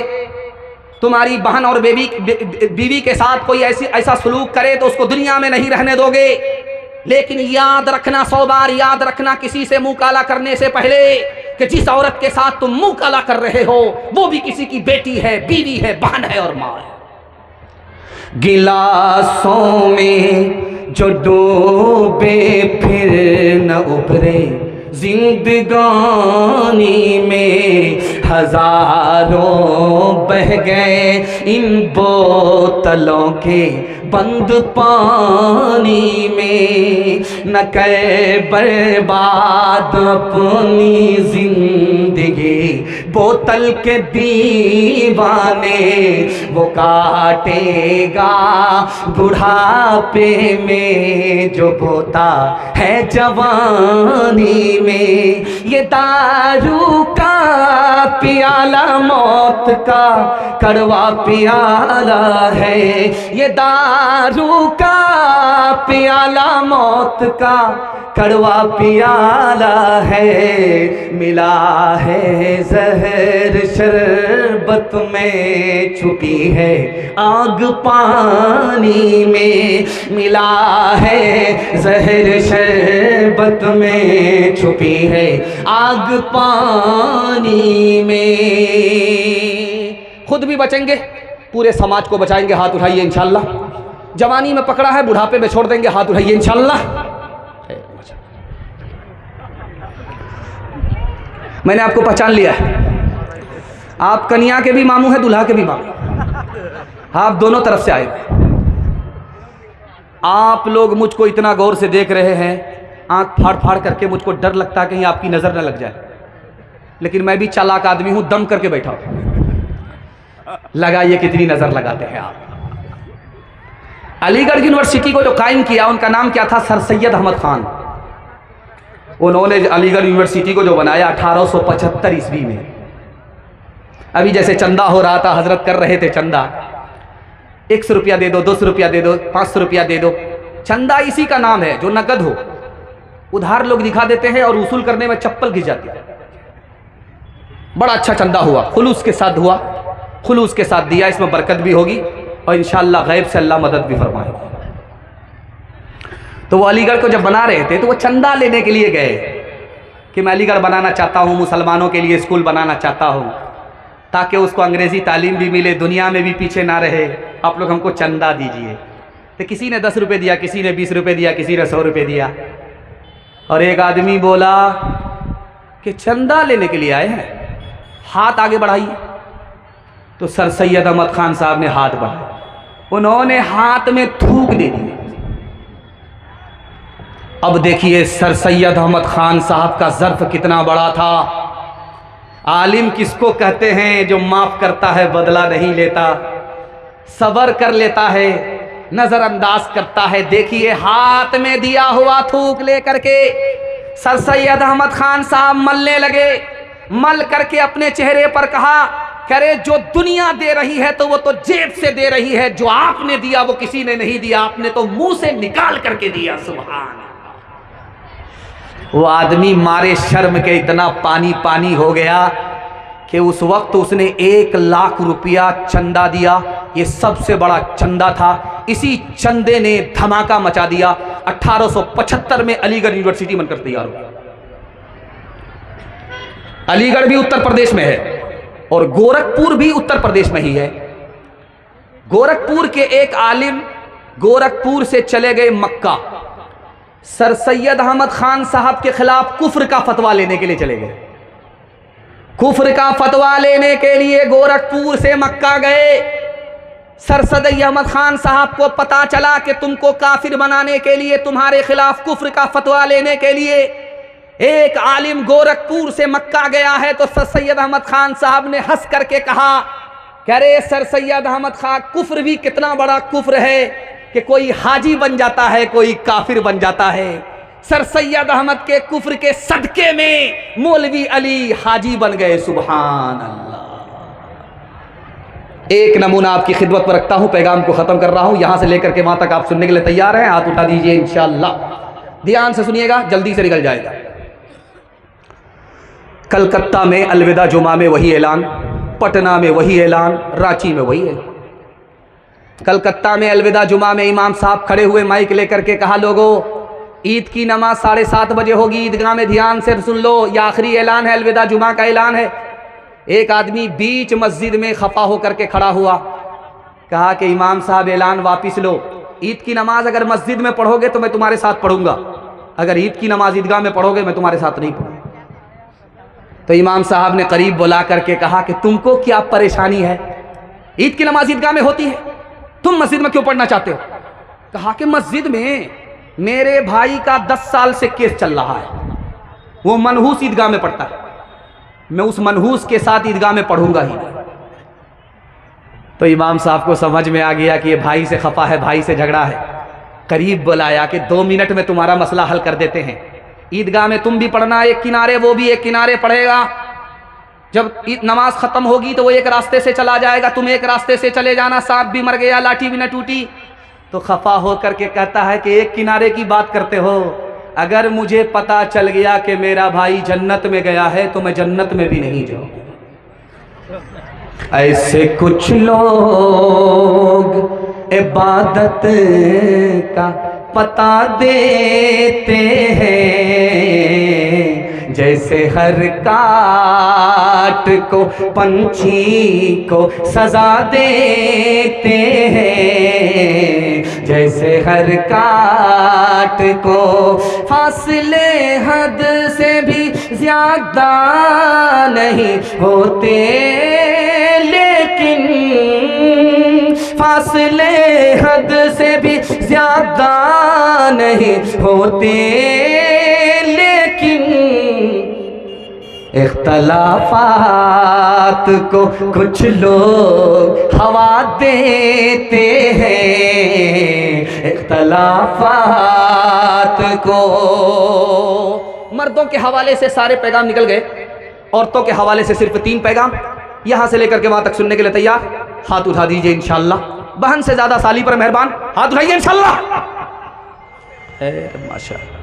तुम्हारी बहन और बीवी के साथ कोई ऐसा सलूक करे तो उसको दुनिया में नहीं रहने दोगे? लेकिन याद रखना, 100 बार याद रखना, किसी से मुंह काला करने से पहले कि जिस औरत के साथ तुम मुंह काला कर रहे हो वो भी किसी की बेटी है, बीवी है, बहन है और माँ है। गिलासों में जो डूबे फिर न उभरे, जिंदगानी में हजारों बह गए इन बोतलों के बंद पानी में। न करे बर्बाद अपनी जिंदगी बोतल के दीवाने, वो काटेगा बुढ़ापे में जो बोता है जवानी में। ये दारू का पियाला मौत का कड़वा पियाला है, ये दारू का पियाला मौत का कड़वा पियाला है। मिला है जहर शरबत में, छुपी है आग पानी में। मिला है जहर शरबत में, छुपी है आग पानी में। खुद भी बचेंगे, पूरे समाज को बचाएंगे। हाथ उठाइए इंशाअल्लाह। जवानी में पकड़ा है, बुढ़ापे में छोड़ देंगे। हाथ उठाइए इंशाअल्लाह। मैंने आपको पहचान लिया है। आप कन्या के भी मामू हैं, दूल्हा के भी मामू। आप दोनों तरफ से आए। आप लोग मुझको इतना गौर से देख रहे हैं, आंख फाड़ फाड़ करके, मुझको डर लगता है कहीं आपकी नज़र न लग जाए। लेकिन मैं भी चालाक आदमी हूं, दम करके बैठा हूं। लगाइए कितनी नज़र लगाते हैं आप। अलीगढ़ यूनिवर्सिटी को जो कायम किया, उनका नाम क्या था? सर सैयद अहमद खान। उन्होंने अलीगढ़ यूनिवर्सिटी को जो बनाया 1875 ईस्वी में। अभी जैसे चंदा हो रहा था, हजरत कर रहे थे चंदा, 100 रुपया दे दो, 200 रुपया दे दो, 500 रुपया दे दो। चंदा इसी का नाम है जो नकद हो। उधार लोग दिखा देते हैं और वसूल करने में चप्पल घिस जाती है। बड़ा अच्छा चंदा हुआ, खुलूस के साथ हुआ, खुलूस के साथ दिया। इसमें बरकत भी होगी और इंशाअल्लाह गैब से अल्लाह मदद भी फरमाएगा। तो वो अलीगढ़ को जब बना रहे थे तो वो चंदा लेने के लिए गए कि मैं अलीगढ़ बनाना चाहता हूँ, मुसलमानों के लिए स्कूल बनाना चाहता हूँ। ताकि उसको अंग्रेज़ी तालीम भी मिले, दुनिया में भी पीछे ना रहे। आप लोग हमको चंदा दीजिए। तो किसी ने 10 रुपये दिया, किसी ने 20 रुपये दिया, किसी ने 100 रुपये दिया। और एक आदमी बोला कि चंदा लेने के लिए आए हैं, हाथ आगे बढ़ाइए। तो सर सैयद अहमद खान साहब ने हाथ बढ़ाया, उन्होंने हाथ में थूक दे दी। अब देखिए सर सैयद अहमद खान साहब का ज़र्फ कितना बड़ा था। आलिम किसको कहते हैं? जो माफ़ करता है, बदला नहीं लेता, सब्र कर लेता है, नज़रअंदाज करता है। देखिए हाथ में दिया हुआ थूक लेकर के सर सैयद अहमद खान साहब मलने लगे। मल करके अपने चेहरे पर कहा, करे जो दुनिया दे रही है तो वो तो जेब से दे रही है, जो आपने दिया वो किसी ने नहीं दिया, आपने तो मुंह से निकाल करके दिया। सुभान। वो आदमी मारे शर्म के इतना पानी पानी हो गया कि उस वक्त उसने 1 लाख रुपया चंदा दिया। ये सबसे बड़ा चंदा था। इसी चंदे ने धमाका मचा दिया। 1875 में अलीगढ़ यूनिवर्सिटी बनकर तैयार हो गया। अलीगढ़ भी उत्तर प्रदेश में है और गोरखपुर भी उत्तर प्रदेश में ही है। गोरखपुर के एक आलिम गोरखपुर से चले गए मक्का, सर सैयद अहमद खान साहब के खिलाफ कुफ्र का फतवा लेने के लिए चले गए। कुफ्र का फतवा लेने के लिए गोरखपुर से मक्का गए। सर सैयद अहमद खान साहब को पता चला कि तुमको काफिर बनाने के लिए, तुम्हारे खिलाफ कुफ्र का फतवा लेने के लिए एक आलिम गोरखपुर से मक्का गया है। तो सर सैयद अहमद खान साहब ने हंस करके कहा, कह रहे सर सैयद अहमद खान, कुफ्र भी कितना बड़ा कुफ्र है कि कोई हाजी बन जाता है, कोई काफिर बन जाता है। सर सैयद अहमद के कुफ्र के सदके में मौलवी अली हाजी बन गए। सुभान अल्लाह। एक नमूना आपकी खिदमत पर रखता हूं, पैगाम को खत्म कर रहा हूं। यहां से लेकर के वहां तक आप सुनने के लिए तैयार हैं? हाथ उठा दीजिए इंशाअल्लाह। ध्यान से सुनिएगा, जल्दी से निकल जाएगा। कलकत्ता में अलविदा जुमा में वही ऐलान, पटना में वही ऐलान, रांची में वही ऐलान। कलकत्ता में अलविदा जुमा में इमाम साहब खड़े हुए, माइक लेकर के कहा, लोगों ईद की नमाज 7:30 बजे होगी, ईदगाह में ध्यान से सुन लो, यह आखिरी ऐलान है, अलविदा जुमा का ऐलान है। एक आदमी बीच मस्जिद में खफा होकर के खड़ा हुआ, कहा कि इमाम साहब ऐलान वापिस लो। ईद की नमाज अगर मस्जिद में पढ़ोगे तो मैं तुम्हारे साथ पढ़ूंगा, अगर ईद की नमाज ईदगाह में पढ़ोगे मैं तुम्हारे साथ नहीं पढ़ूंगा। तो इमाम साहब ने करीब बुला करके कहा कि तुमको क्या परेशानी है? ईद की नमाज ईदगाह में होती है, तुम मस्जिद में क्यों पढ़ना चाहते हो? कहा कि मस्जिद में मेरे भाई का 10 साल से केस चल रहा है, वो मनहूस ईदगाह में पढ़ता है, मैं उस मनहूस के साथ ईदगाह में पढ़ूंगा ही नहीं। तो इमाम साहब को समझ में आ गया कि ये भाई से खफा है, भाई से झगड़ा है। करीब बुलाया कि 2 मिनट में तुम्हारा मसला हल कर देते हैं। ईदगाह में तुम भी पढ़ना एक किनारे, वो भी एक किनारे पढ़ेगा। जब नमाज खत्म होगी तो वो एक रास्ते से चला जाएगा, तुम एक रास्ते से चले जाना। सांप भी मर गया, लाठी भी न टूटी। तो खफा हो करके कहता है कि एक किनारे की बात करते हो, अगर मुझे पता चल गया कि मेरा भाई जन्नत में गया है तो मैं जन्नत में भी नहीं जाऊंगा। ऐसे कुछ लोग इबादत का पता देते हैं, जैसे हर काट को पंछी को सजा देते हैं, जैसे हर काट को फासले हद से भी ज्यादा नहीं होते, लेकिन फासले हद से भी ज्यादा नहीं होते, लेकिन इख्तलाफात को कुछ लोग हवा देते हैं, इख्तलाफात को। मर्दों के हवाले से सारे पैगाम निकल गए, औरतों के हवाले से सिर्फ 3 पैगाम। यहां से लेकर के वहां तक सुनने के लिए तैयार? हाथ उठा दीजिए इंशाअल्लाह। बहन से ज्यादा साली पर मेहरबान, हाथ उठाइए इंशाअल्लाह। माशाअल्लाह।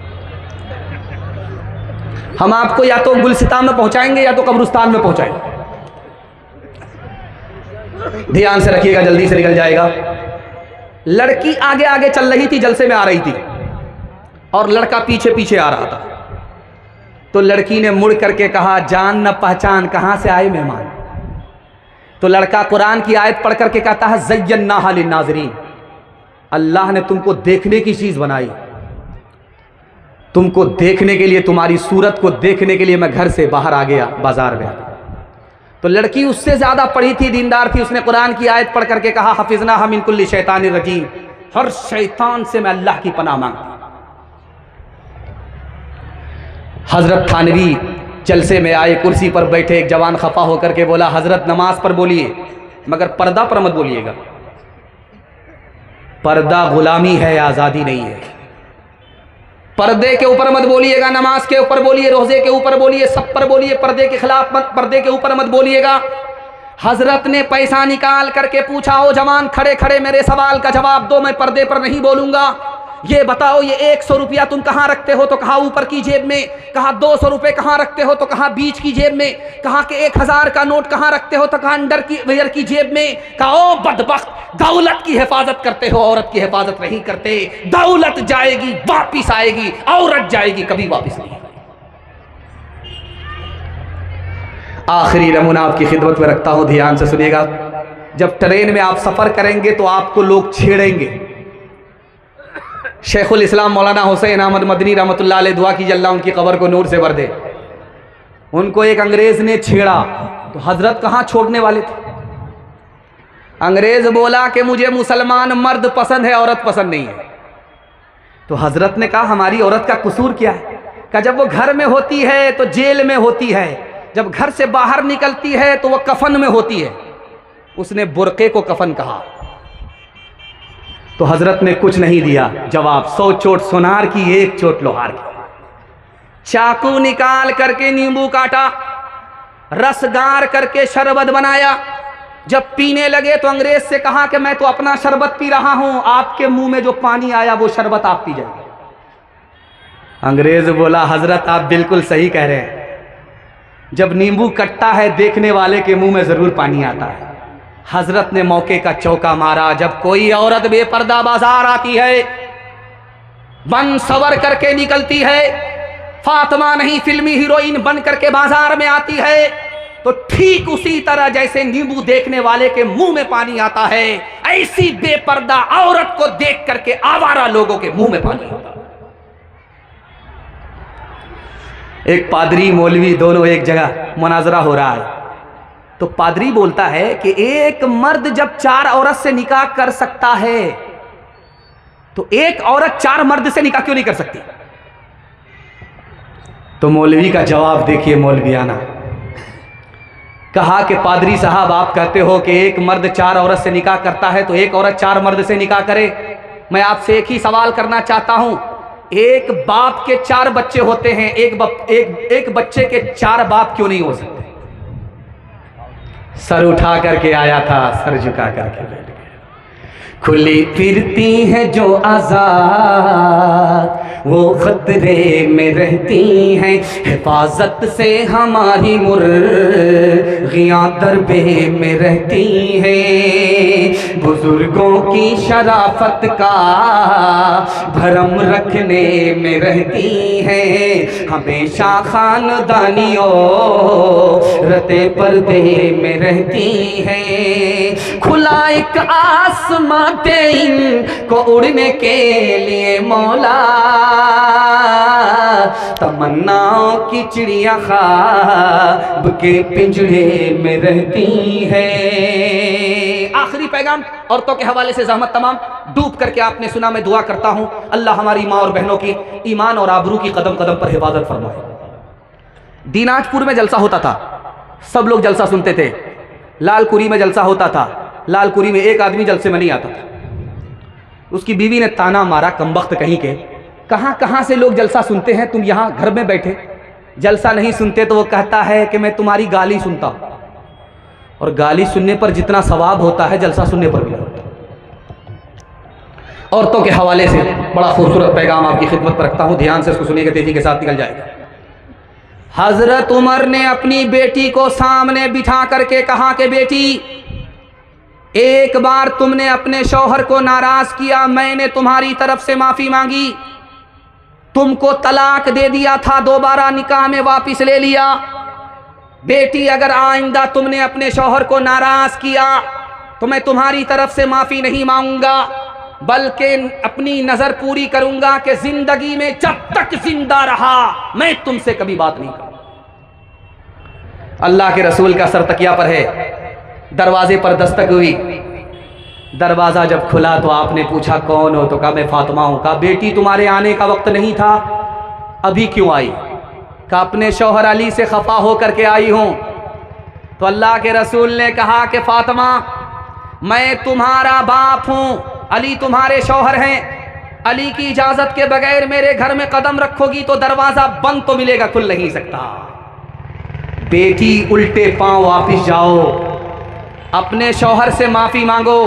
हम आपको या तो गुलसितान में पहुंचाएंगे या तो कब्रिस्तान में पहुंचाएंगे। ध्यान से रखिएगा, जल्दी से निकल जाएगा। लड़की आगे आगे चल रही थी, जलसे में आ रही थी, और लड़का पीछे पीछे आ रहा था। तो लड़की ने मुड़ करके कहा, जान न पहचान, कहां से आए मेहमान? तो लड़का कुरान की आयत पढ़ करके कहता है ज़य्यन्नाहा लिन्नाज़िरीन, अल्लाह ने तुमको देखने की चीज़ बनाई, तुमको देखने के लिए, तुम्हारी सूरत को देखने के लिए मैं घर से बाहर आ गया, बाजार में आ गया। तो लड़की उससे ज़्यादा पढ़ी थी, दीनदार थी, उसने कुरान की आयत पढ़ करके कहा हफिज़नाहा मिन कुल्ली शैतानिर रजीम, हर शैतान से मैं अल्लाह की पनाह मांगती। हज़रत थानवी जलसे में आए, कुर्सी पर बैठे, एक जवान खफा होकर के बोला हज़रत नमाज पर बोलिए मगर पर्दा पर मत बोलिएगा, पर्दा गुलामी है, आज़ादी नहीं है। पर्दे के ऊपर मत बोलिएगा, नमाज के ऊपर बोलिए, रोज़े के ऊपर बोलिए, सब पर बोलिए, पर्दे के खिलाफ मत, पर्दे के ऊपर मत बोलिएगा। हजरत ने पैसा निकाल करके पूछा, ओ जवान खड़े खड़े मेरे सवाल का जवाब दो, मैं पर्दे पर नहीं बोलूंगा। ये बताओ ये 100 रुपया तुम कहाँ रखते हो? तो कहा ऊपर की जेब में। कहा 200 रुपये कहाँ रखते हो? तो कहा बीच की जेब में। कहा कि 1000 का नोट कहाँ रखते हो? तो कहा अंडर की वेयर की जेब में। कहा ओ बदबख्त, दौलत की हिफाजत करते हो, औरत की हिफाजत नहीं करते। दौलत जाएगी वापिस आएगी, औरत जाएगी कभी वापिस नहीं। आखिरी नमूना आपकी खिदमत में रखता हूं, ध्यान से सुनिएगा। जब ट्रेन में आप सफर करेंगे तो आपको लोग छेड़ेंगे। शेखुल इस्लाम मौलाना हुसैन अहमद मदनी रहमतुल्लाह अलैह, दुआ कीजिए अल्लाह उनकी कब्र को नूर से भर दे, उनको एक अंग्रेज ने छेड़ा तो हजरत कहाँ छोड़ने वाले थे। अंग्रेज बोला कि मुझे मुसलमान मर्द पसंद है, औरत पसंद नहीं है। तो हजरत ने कहा हमारी औरत का कसूर क्या है? कहा जब वो घर में होती है तो जेल में होती है, जब घर से बाहर निकलती है तो वह कफन में होती है। उसने बुरके को कफन कहा तो हजरत ने कुछ नहीं दिया जवाब। 100 चोट सोनार की, 1 चोट लोहार की। चाकू निकाल करके नींबू काटा, रस गार करके शरबत बनाया। जब पीने लगे तो अंग्रेज से कहा कि मैं तो अपना शरबत पी रहा हूं, आपके मुंह में जो पानी आया वो शरबत आप पी जाइए। अंग्रेज बोला हजरत आप बिल्कुल सही कह रहे हैं, जब नींबू कटता है देखने वाले के मुंह में जरूर पानी आता है। हजरत ने मौके का चौका मारा। जब कोई औरत बेपर्दा बाजार आती है, बन सवर करके निकलती है, फातिमा नहीं फिल्मी हीरोइन बन करके बाजार में आती है, तो ठीक उसी तरह जैसे नींबू देखने वाले के मुंह में पानी आता है, ऐसी बेपर्दा औरत को देख करके आवारा लोगों के मुंह में पानी आता है। एक पादरी मौलवी दोनों एक जगह मुनाजरा हो रहा है, तो पादरी बोलता है कि एक मर्द जब 4 औरत से निकाह कर सकता है तो एक औरत 4 मर्द से निकाह क्यों नहीं कर सकती? तो मौलवी का जवाब देखिए, मौलवियाना। कहा कि पादरी साहब आप कहते हो कि एक मर्द 4 औरत से निकाह करता है तो एक औरत 4 मर्द से निकाह करे। मैं आपसे एक ही सवाल करना चाहता हूं, एक बाप के 4 बच्चे होते हैं, एक बच्चे के 4 बाप क्यों नहीं हो सकते? सर उठा करके आया था, सर झुका करके बैठ गया। खुली फिरती है जो आजाद वो खतरे में रहती हैं, हिफाजत से हमारी मुर्गियां दरबे में रहती हैं। बुजुर्गों की शराफत का भरम रखने में रहती हैं, हमेशा खानदानियों रते पर्दे में रहती हैं। खुला एक आसमां को उड़ने के लिए मौला, तमन्नाओं की चिड़िया ख्वाब के पिंजरे में रहती है। आखिरी पैगाम औरतों के हवाले से ज़हमत तमाम डूब करके आपने सुना। मैं दुआ करता हूं अल्लाह हमारी माँ और बहनों की ईमान और आबरू की कदम कदम पर हिफाजत फरमाए। दीनाजपुर में जलसा होता था, सब लोग जलसा सुनते थे। लालकुरी में जलसा होता था, लालकुरी में एक आदमी जलसे में नहीं आता था। उसकी बीवी ने ताना मारा, कमबख्त कहीं के, कहाँ से लोग जलसा सुनते हैं, तुम यहाँ घर में बैठे जलसा नहीं सुनते। तो वो कहता है कि मैं तुम्हारी गाली सुनता हूँ, और गाली सुनने पर जितना सवाब होता है जलसा सुनने पर भी होता है। औरतों के हवाले से बड़ा खूबसूरत पैगाम आपकी खिदमत पर रखता हूँ, ध्यान से इसको सुनिएगा, तेजी के साथ निकल जाएगा। हजरत उमर ने अपनी बेटी को सामने बिठा करके कहा कि बेटी, एक बार तुमने अपने शौहर को नाराज किया, मैंने तुम्हारी तरफ से माफी मांगी, तुमको तलाक दे दिया था, दोबारा निकाह में वापिस ले लिया। बेटी अगर आइंदा तुमने अपने शौहर को नाराज किया तो मैं तुम्हारी तरफ से माफी नहीं मांगूंगा, बल्कि अपनी नजर पूरी करूंगा कि जिंदगी में जब तक जिंदा रहा मैं तुमसे कभी बात नहीं करूंगा। अल्लाह के रसूल का सर तकिया पर है, दरवाजे पर दस्तक हुई, दरवाजा जब खुला तो आपने पूछा कौन हो? तो कहा मैं फातिमा हूं। कहा बेटी तुम्हारे आने का वक्त नहीं था, अभी क्यों आई? कहा अपने शौहर अली से खफा होकर के आई हूं। तो अल्लाह के रसूल ने कहा कि फातिमा मैं तुम्हारा बाप हूं, अली तुम्हारे शौहर हैं, अली की इजाजत के बगैर मेरे घर में कदम रखोगी तो दरवाजा बंद तो मिलेगा, खुल नहीं सकता। बेटी उल्टे पांव वापिस जाओ, अपने शौहर से माफी मांगो।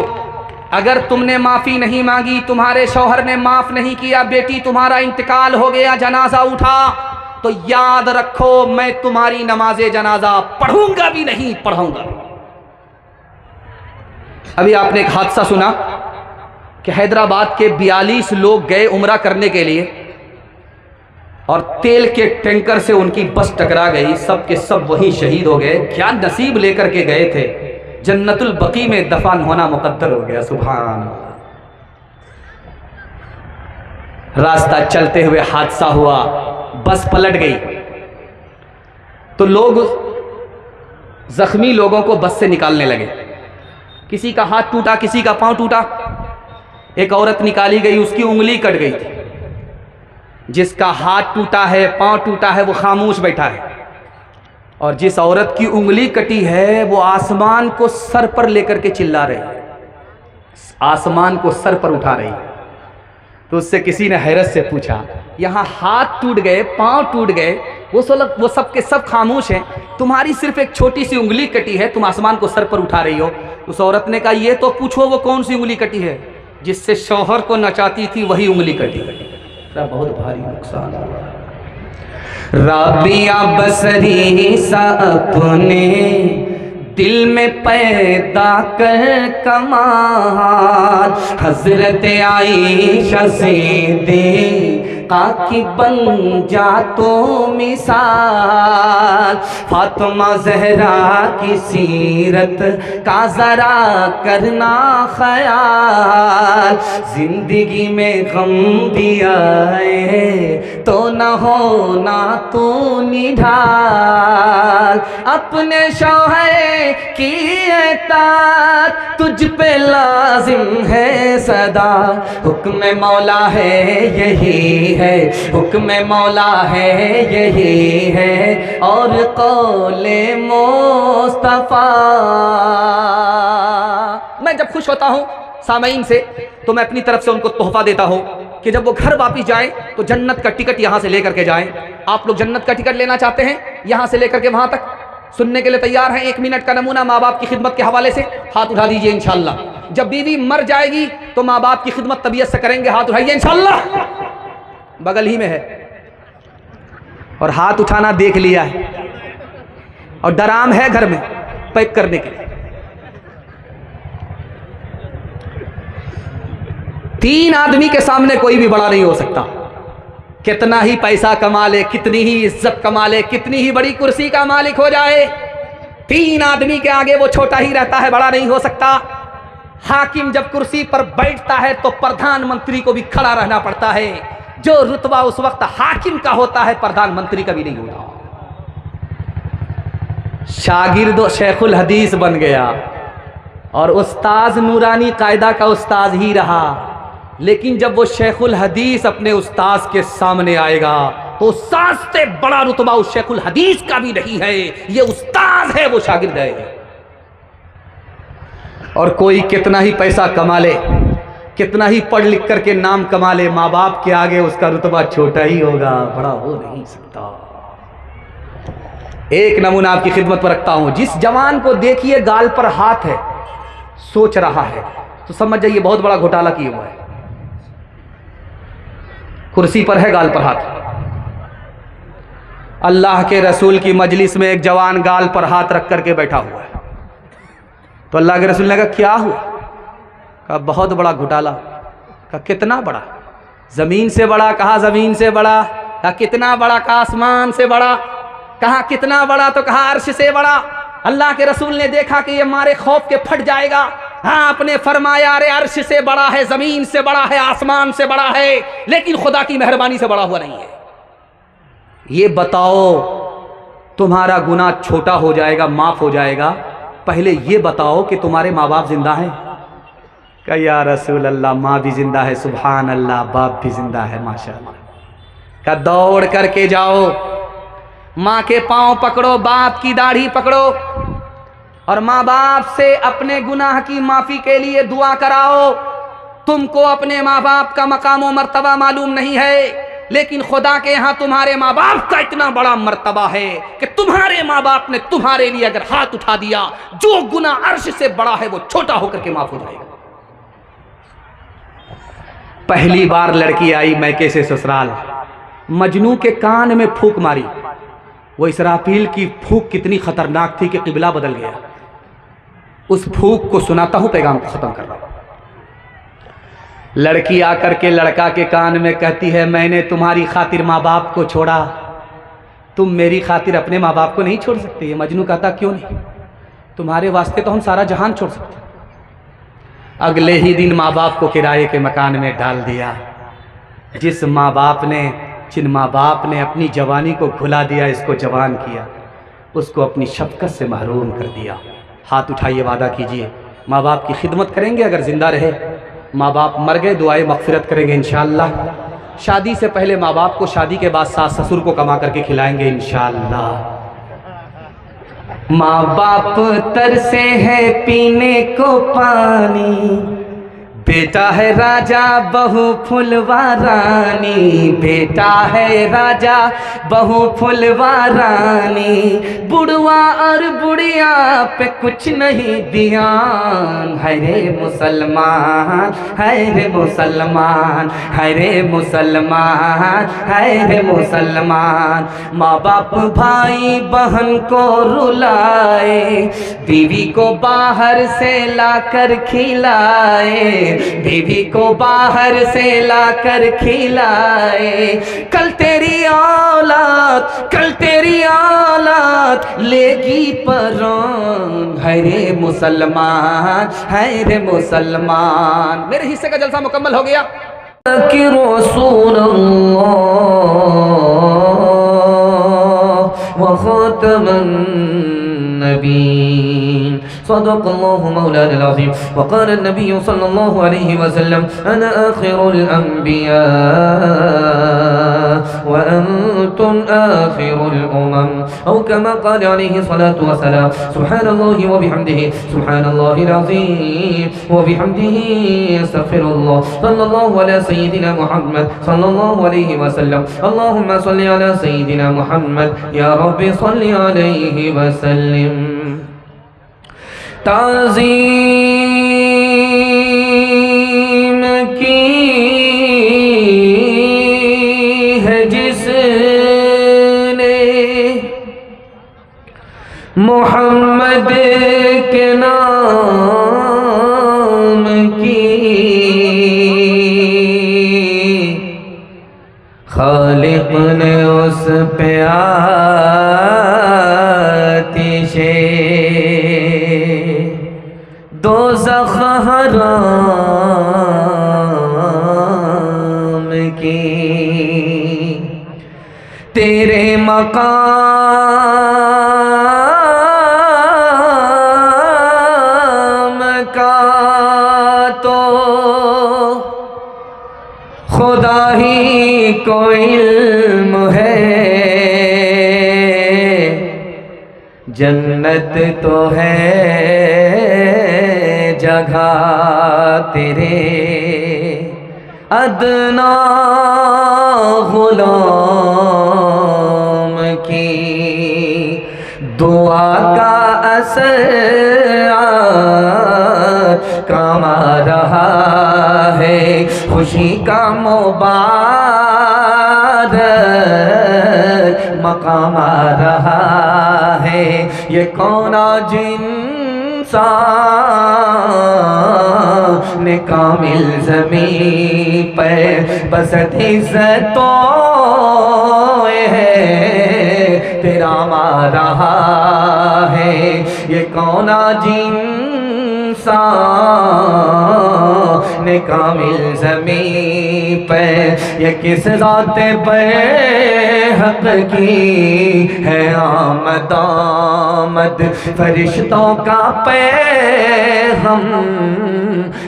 अगर तुमने माफी नहीं मांगी, तुम्हारे शौहर ने माफ नहीं किया, बेटी तुम्हारा इंतकाल हो गया, जनाजा उठा, तो याद रखो मैं तुम्हारी नमाजे जनाजा पढ़ूंगा भी नहीं पढ़ूंगा। अभी आपने एक हादसा सुना कि हैदराबाद के 42 लोग गए उम्रा करने के लिए और तेल के टैंकर से उनकी बस टकरा गई, सब के सब वहीं शहीद हो गए। क्या नसीब लेकर के गए थे, जन्नतुल बकी में दफन होना मुकद्दर हो गया। सुभान अल्लाह। रास्ता चलते हुए हादसा हुआ, बस पलट गई तो लोग जख्मी लोगों को बस से निकालने लगे। किसी का हाथ टूटा, किसी का पांव टूटा। एक औरत निकाली गई, उसकी उंगली कट गई थी। जिसका हाथ टूटा है, पांव टूटा है, वो खामोश बैठा है, और जिस औरत की उंगली कटी है वो आसमान को सर पर लेकर के चिल्ला रही है, आसमान को सर पर उठा रही है। तो उससे किसी ने हैरत से पूछा, यहाँ हाथ टूट गए, पांव टूट गए, वो सब के सब खामोश हैं, तुम्हारी सिर्फ एक छोटी सी उंगली कटी है, तुम आसमान को सर पर उठा रही हो। उस औरत ने कहा ये तो पूछो वो कौन सी उंगली कटी है, जिससे शौहर को नचाती थी वही उंगली कटी। बहुत भारी नुकसान हुआ। राबिया बसरी सा अपने दिल में पैदा कर कमाल, हजरत आयशा से दे काकी बन जा तो मिसाल, फातिमा जहरा की सीरत का जरा करना ख्याल, जिंदगी में गम भी आए तो न होना तू निढाल, अपने शौहर की एतात तुझ पे लाजिम है सदा, हुक्म मौला है यही है, हुक्म मौला है यही है, और कौले मुस्तफा। मैं जब खुश होता हूं सामईन से तो मैं अपनी तरफ से उनको तोहफा देता हूं कि जब वो घर वापिस जाएं तो जन्नत का टिकट यहां से लेकर के जाएं। आप लोग जन्नत का टिकट लेना चाहते हैं, यहां से लेकर के वहां तक सुनने के लिए तैयार हैं? 1 मिनट का नमूना माँ बाप की खिदमत के हवाले से हाथ उठा दीजिए इंशाल्लाह। जब बीवी मर जाएगी तो माँ बाप की खिदमत तबीयत से करेंगे, हाथ उठाइए इंशाल्लाह। बगल ही में है और हाथ उठाना देख लिया है, और डराम है घर में पैक करने के लिए। 3 आदमी के सामने कोई भी बड़ा नहीं हो सकता, कितना ही पैसा कमा ले, कितनी ही इज्जत कमा ले, कितनी ही बड़ी कुर्सी का मालिक हो जाए, 3 आदमी के आगे वो छोटा ही रहता है, बड़ा नहीं हो सकता। हाकिम जब कुर्सी पर बैठता है तो प्रधानमंत्री को भी खड़ा रहना पड़ता है। जो रुतबा उस वक्त हाकिम का होता है प्रधानमंत्री का भी नहीं होता। शागिर्द शेखुल हदीस बन गया और उस्ताज नूरानी कायदा का उस्ताज ही रहा, लेकिन जब वो शेखुल हदीस अपने उस्ताज के सामने आएगा तो उस्ताद से बड़ा रुतबा उस शेखुल हदीस का भी नहीं है, ये उस्ताद है, वो शागिर्द है। और कोई कितना ही पैसा कमा ले, कितना ही पढ़ लिख करके नाम कमा ले, माँ बाप के आगे उसका रुतबा छोटा ही होगा, बड़ा हो नहीं सकता। एक नमूना आपकी खिदमत पर रखता हूं, जिस जवान को देखिए गाल पर हाथ है, सोच रहा है, तो समझ जाइए बहुत बड़ा घोटाला किया हुआ है। कुर्सी पर है, गाल पर हाथ। अल्लाह के रसूल की मजलिस में एक जवान गाल पर हाथ रख करके बैठा हुआ है। तो अल्लाह के रसूल ने कहा क्या हुआ? कहा बहुत बड़ा घोटाला। कहा कितना बड़ा? जमीन से बड़ा। कहा जमीन से बड़ा। कहा कितना बड़ा? कहा आसमान से बड़ा। कहा कितना बड़ा, तो कहा अर्श से बड़ा। अल्लाह के रसूल ने देखा कि ये मारे खौफ के फट जाएगा। हाँ, आपने फरमाया अरे अर्श से बड़ा है, जमीन से बड़ा है, आसमान से बड़ा है, लेकिन खुदा की मेहरबानी से बड़ा हुआ नहीं है। ये बताओ तुम्हारा गुनाह छोटा हो जाएगा, माफ हो जाएगा, पहले ये बताओ कि तुम्हारे माँ बाप जिंदा हैं? कहा या रसूल अल्लाह, माँ भी जिंदा है, सुभान अल्लाह, बाप भी जिंदा है, माशाअल्लाह। कहा दौड़ करके जाओ, माँ के पांव पकड़ो, बाप की दाढ़ी पकड़ो और माँ बाप से अपने गुनाह की माफी के लिए दुआ कराओ। तुमको अपने माँ बाप का मकाम व मर्तबा मालूम नहीं है, लेकिन खुदा के यहाँ तुम्हारे माँ बाप का इतना बड़ा मर्तबा है कि तुम्हारे माँ बाप ने तुम्हारे लिए अगर हाथ उठा दिया, जो गुनाह अर्श से बड़ा है वो छोटा होकर के माफ हो जाएगा। पहली बार लड़की आई मैके से ससुराल, मजनू के कान में फूंक मारी। वो इसराफील की फूंक कितनी खतरनाक थी कि किबला बदल गया। उस फूंक को सुनाता हूं, पैगाम को खत्म कर रहा हूं। लड़की आकर के लड़का के कान में कहती है, मैंने तुम्हारी खातिर माँ बाप को छोड़ा, तुम मेरी खातिर अपने माँ बाप को नहीं छोड़ सकते? ये मजनू कहता क्यों नहीं, तुम्हारे वास्ते तो हम सारा जहान छोड़ सकते। अगले ही दिन माँ बाप को किराए के मकान में डाल दिया। जिस माँ बाप ने, जिन माँ बाप ने अपनी जवानी को भुला दिया, इसको जवान किया, उसको अपनी शफकत से महरूम कर दिया। हाथ उठाइए, वादा कीजिए माँ बाप की खिदमत करेंगे अगर ज़िंदा रहे। माँ बाप मर गए, दुआए मगफिरत करेंगे इंशाअल्लाह। शादी से पहले माँ बाप को, शादी के बाद सास ससुर को कमा करके खिलाएंगे इंशाअल्लाह। माँ बाप तरसे है पीने को पानी, बेटा है राजा बहू फुलवा रानी, बेटा है राजा बहू फुलवा रानी, बुढ़वा और बुढ़िया पे कुछ नहीं ध्यान। है रे मुसलमान, है रे मुसलमान, है रे मुसलमान, है रे मुसलमान। माँ बाप भाई बहन को रुलाए, बीवी को बाहर से लाकर खिलाए, बीवी को बाहर से लाकर खिलाए। कल तेरी औलाद, कल तेरी औलाद लेगी परान। है रे मुसलमान, है रे मुसलमान। मेरे हिस्से का जलसा मुकम्मल हो गया। कि रसूलल्लाह व खातमन नबीन, सदक़ल्लाहु मौलाना अज़ीम। वक़ाल नबी सल्लल्लाहु अलैहि वसल्लम, अना आखिरुल अंबिया व अंतुम आखिरुल उमम, औ कमा क़ाल अलैहि सलातु व सलाम। सुब्हानल्लाहि व बिहम्दिहि, सुब्हानल्लाहिल अज़ीम व बिहम्दिहि, अस्तग़फिरुल्लाह। सल्लल्लाहु अला सय्यिदिना मुहम्मद सल्लल्लाहु अलैहि वसल्लम। अल्लाहुम्मा सल्लि अला सय्यिदिना मुहम्मद, या रब्बि सल्लि अलैहि वसल्लिम। ताज़ीम की है जिसने मोहम्मद के नाम की, खालिक ने उस पे आतिशे दोज़ख हराम की। तेरे मकाम का तो खुदा ही को इल्म है, जन्नत तो है जगह तेरे अदना गुलाम की। दुआ का असर काम आ रहा है, खुशी का मुबारक मकाम आ रहा है। ये कौन इंसान ने कामिल ज़मीं पर बसत इज़्ज़तों है, एहतराम आ रहा है। ये कौन इंसान कामिल ज़मीं पे, ये किस ज़ात पे हक़ की है आमद आमद। फरिश्तों का पैग़ाम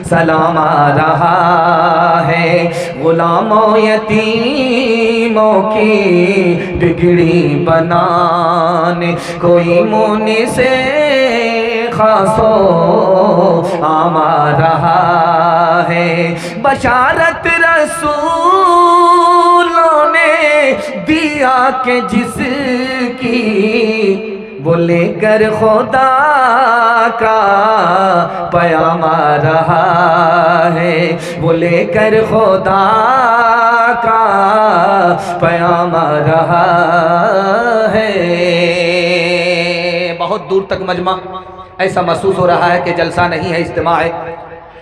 सलाम आ रहा है। गुलामों यतीमों की बिगड़ी बनाने कोई मुनि से खासो आमा रहा है। बशारत रसूलों ने दिया के जिसकी वो लेकर खुदा का पैगाम आ रहा है। वो लेकर खुदा का पैगाम आ रहा है। बहुत दूर तक मजमा ऐसा महसूस हो रहा है कि जलसा नहीं है, इज्तिमा है।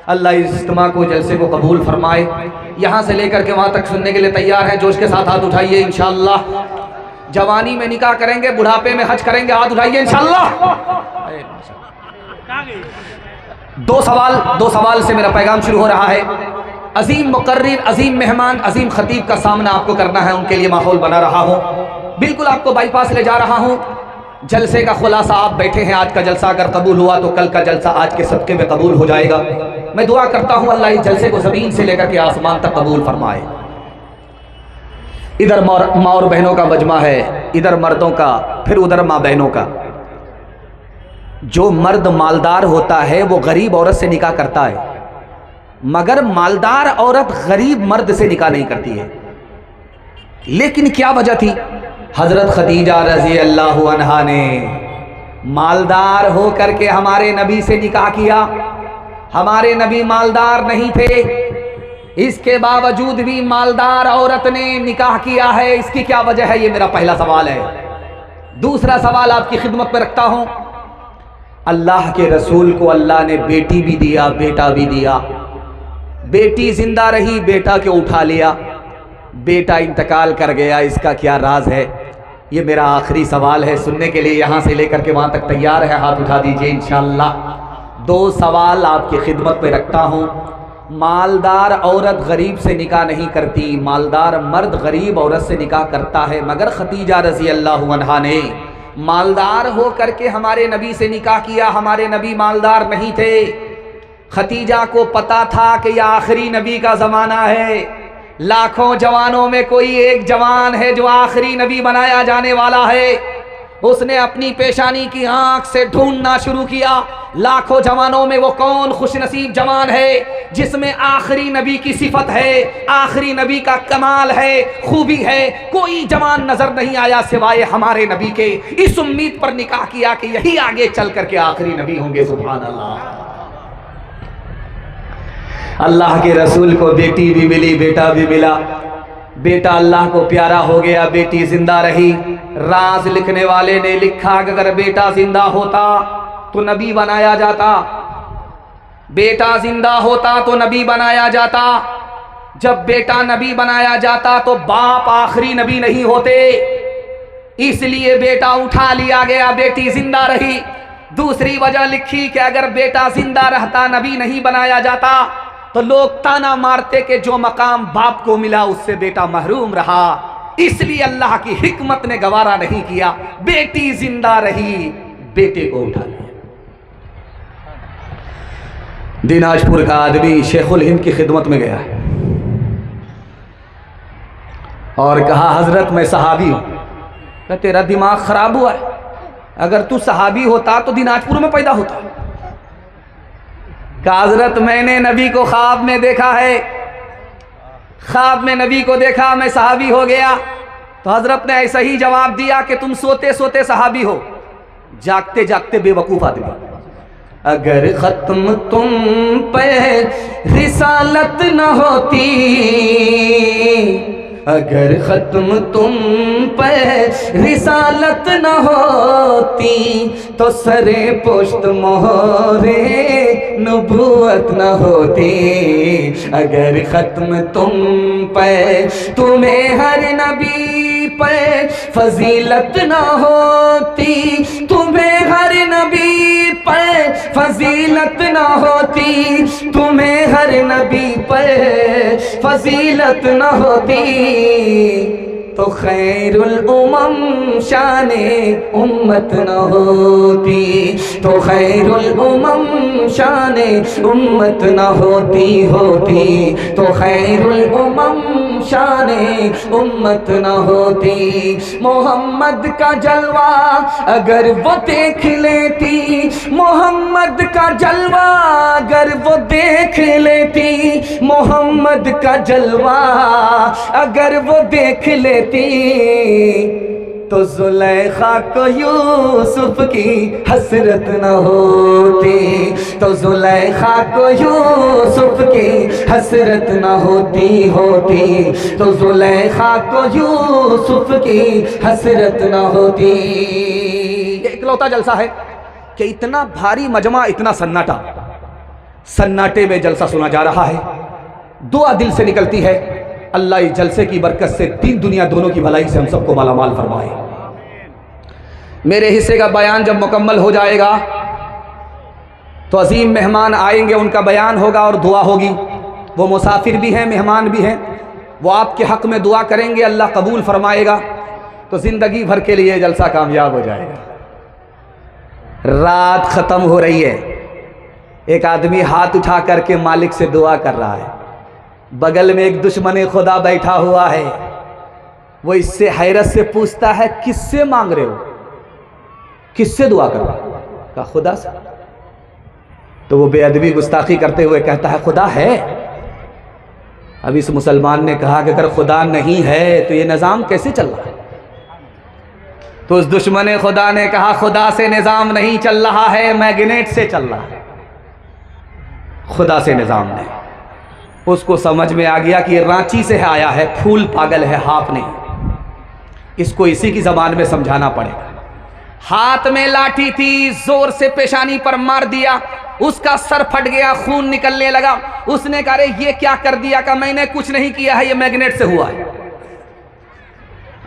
अल्लाह इस इज्तिमा को, जलसे को कबूल फरमाए। यहाँ से लेकर के वहाँ तक सुनने के लिए तैयार हैं? जोश के साथ हाथ उठाइए। इंशाअल्लाह जवानी में निकाह करेंगे, बुढ़ापे में हज करेंगे, हाथ उठाइए इंशाअल्लाह। दो सवाल से मेरा पैगाम शुरू हो रहा है। अजीम मुकर्रिर, अजीम मेहमान, अजीम खतीब का सामना आपको करना है, उनके लिए माहौल बना रहा हूँ। बिल्कुल आपको बाईपास ले जा रहा हूँ। जलसे का खुलासा आप बैठे हैं। आज का जलसा अगर कबूल हुआ तो कल का जलसा आज के सदक़े में कबूल हो जाएगा। मैं दुआ करता हूँ अल्लाह इस जलसे को ज़मीन से लेकर के आसमान तक कबूल फरमाए। इधर माँ और बहनों का मजमा है, इधर मर्दों का, फिर उधर माँ बहनों का। जो मर्द मालदार होता है वो गरीब औरत से निकाह करता है, मगर मालदार औरत गरीब मर्द से निकाह नहीं करती है। लेकिन क्या वजह थी? हजरत खदीजा रजी अल्लाह अन्हा ने मालदार हो करके हमारे नबी से निकाह किया। हमारे नबी मालदार नहीं थे, इसके बावजूद भी मालदार औरत ने निकाह किया है। इसकी क्या वजह है? ये मेरा पहला सवाल है। दूसरा सवाल आपकी खिदमत में रखता हूं। अल्लाह के रसूल को अल्लाह ने बेटी भी दिया, बेटा भी दिया। बेटी जिंदा रही, बेटा को उठा लिया, बेटा इंतकाल कर गया। इसका क्या राज है? ये मेरा आखिरी सवाल है। सुनने के लिए यहाँ से लेकर के वहाँ तक तैयार है? हाथ उठा दीजिए इंशाअल्लाह। दो सवाल आपकी खिदमत में रखता हूँ। मालदार औरत गरीब से निकाह नहीं करती, मालदार मर्द गरीब औरत से निकाह करता है। मगर खदीजा रज़ी अल्लाह अन्हा ने मालदार हो करके हमारे नबी से निकाह किया। हमारे नबी मालदार नहीं थे। खदीजा को पता था कि यह आखिरी नबी का ज़माना है। लाखों जवानों में कोई एक जवान है जो आखिरी नबी बनाया जाने वाला है। उसने अपनी पेशानी की आंख से ढूंढना शुरू किया। लाखों जवानों में वो कौन खुशनसीब जवान है जिसमें आखिरी नबी की सिफत है, आखिरी नबी का कमाल है, खूबी है। कोई जवान नजर नहीं आया सिवाय हमारे नबी के। इस उम्मीद पर निकाह किया कि यही आगे चल करके आखिरी नबी होंगे। सुभान अल्लाह। अल्लाह के रसूल को बेटी भी मिली, बेटा भी मिला। बेटा अल्लाह को प्यारा हो गया, बेटी जिंदा रही। राज लिखने वाले ने लिखा कि अगर बेटा जिंदा होता तो नबी बनाया जाता, बेटा जिंदा होता तो नबी बनाया जाता। जब बेटा नबी बनाया जाता तो बाप आखिरी नबी नहीं होते, इसलिए बेटा उठा लिया गया, बेटी जिंदा रही। दूसरी वजह लिखी कि अगर बेटा जिंदा रहता, नबी नहीं बनाया जाता, तो लोग ताना मारते कि जो मकाम बाप को मिला उससे बेटा महरूम रहा। इसलिए अल्लाह की हिकमत ने गवारा नहीं किया, बेटी जिंदा रही, बेटे को उठा लिया। दिनाजपुर का आदमी शेखुल हिंद की खिदमत में गया और कहा, हजरत मैं सहाबी हूं। क्या तेरा दिमाग खराब हुआ है? अगर तू सहाबी होता तो दिनाजपुर में पैदा होता। कहा, हजरत मैंने नबी को ख्वाब में देखा है, ख्वाब में नबी को देखा, मैं सहाबी हो गया। तो हजरत ने ऐसा ही जवाब दिया कि तुम सोते सोते सहाबी हो, जागते जागते बेवकूफ आदमी। अगर खत्म तुम पे रिसालत न होती, अगर खत्म तुम पे रिसालत न होती, तो सरे पुश्त मोहरे नबूवत न होती। अगर खत्म तुम पे तुम्हें हर नबी पे फजीलत ना होती, तुम्हें हर नबी पे फजीलत ना होती, तुम्हें हर नबी पे फजीलत ना होती, तो खैरुल उमम शाने उम्मत न होती, तो खैरुल उमम शाने उम्मत न होती, तो खैरुल उमम शाने उम्मत न होती। मोहम्मद का जलवा अगर वो देख लेती, मोहम्मद का जलवा अगर वो देख लेती, मोहम्मद का जलवा अगर वो देख लेती, तो जुलेखा को यूसुफ की हसरत न होती, तो जुलेखा को यूसुफ की हसरत न होती, तो जुलेखा को यूसुफ की हसरत न होती। ये इकलौता जलसा है कि इतना भारी मजमा, इतना सन्नाटा, सन्नाटे में जलसा सुना जा रहा है। दुआ दिल से निकलती है, अल्लाह इस जलसे की बरकत से दीन दुनिया दोनों की भलाई से हम सबको मालामाल फरमाए। मेरे हिस्से का बयान जब मुकम्मल हो जाएगा तो अजीम मेहमान आएंगे, उनका बयान होगा और दुआ होगी। वो मुसाफिर भी हैं, मेहमान भी हैं, वो आपके हक़ में दुआ करेंगे, अल्लाह कबूल फरमाएगा, तो ज़िंदगी भर के लिए जलसा कामयाब हो जाएगा। रात ख़त्म हो रही है, एक आदमी हाथ उठा करके मालिक से दुआ कर रहा है, बगल में एक दुश्मन खुदा बैठा हुआ है, वो इससे हैरत से पूछता है किससे मांग रहे हो, किससे दुआ कर रहा हो? कहा खुदा से। तो वो बेअदबी गुस्ताखी करते हुए कहता है खुदा है। अब इस मुसलमान ने कहा कि अगर खुदा नहीं है तो ये निज़ाम कैसे चल रहा है? तो उस दुश्मन खुदा ने कहा खुदा से निज़ाम नहीं चल रहा है, मैग्नेट से चल रहा है, खुदा से निज़ाम नहीं। उसको समझ में आ गया कि ये रांची से आया है, फूल पागल है, हाथ नहीं। इसको इसी की ज़बान में समझाना पड़ेगा। हाथ में लाठी थी, जोर से पेशानी पर मार दिया, उसका सर फट गया, खून निकलने लगा। उसने कहा ये क्या कर दिया? का मैंने कुछ नहीं किया है, ये मैग्नेट से हुआ है।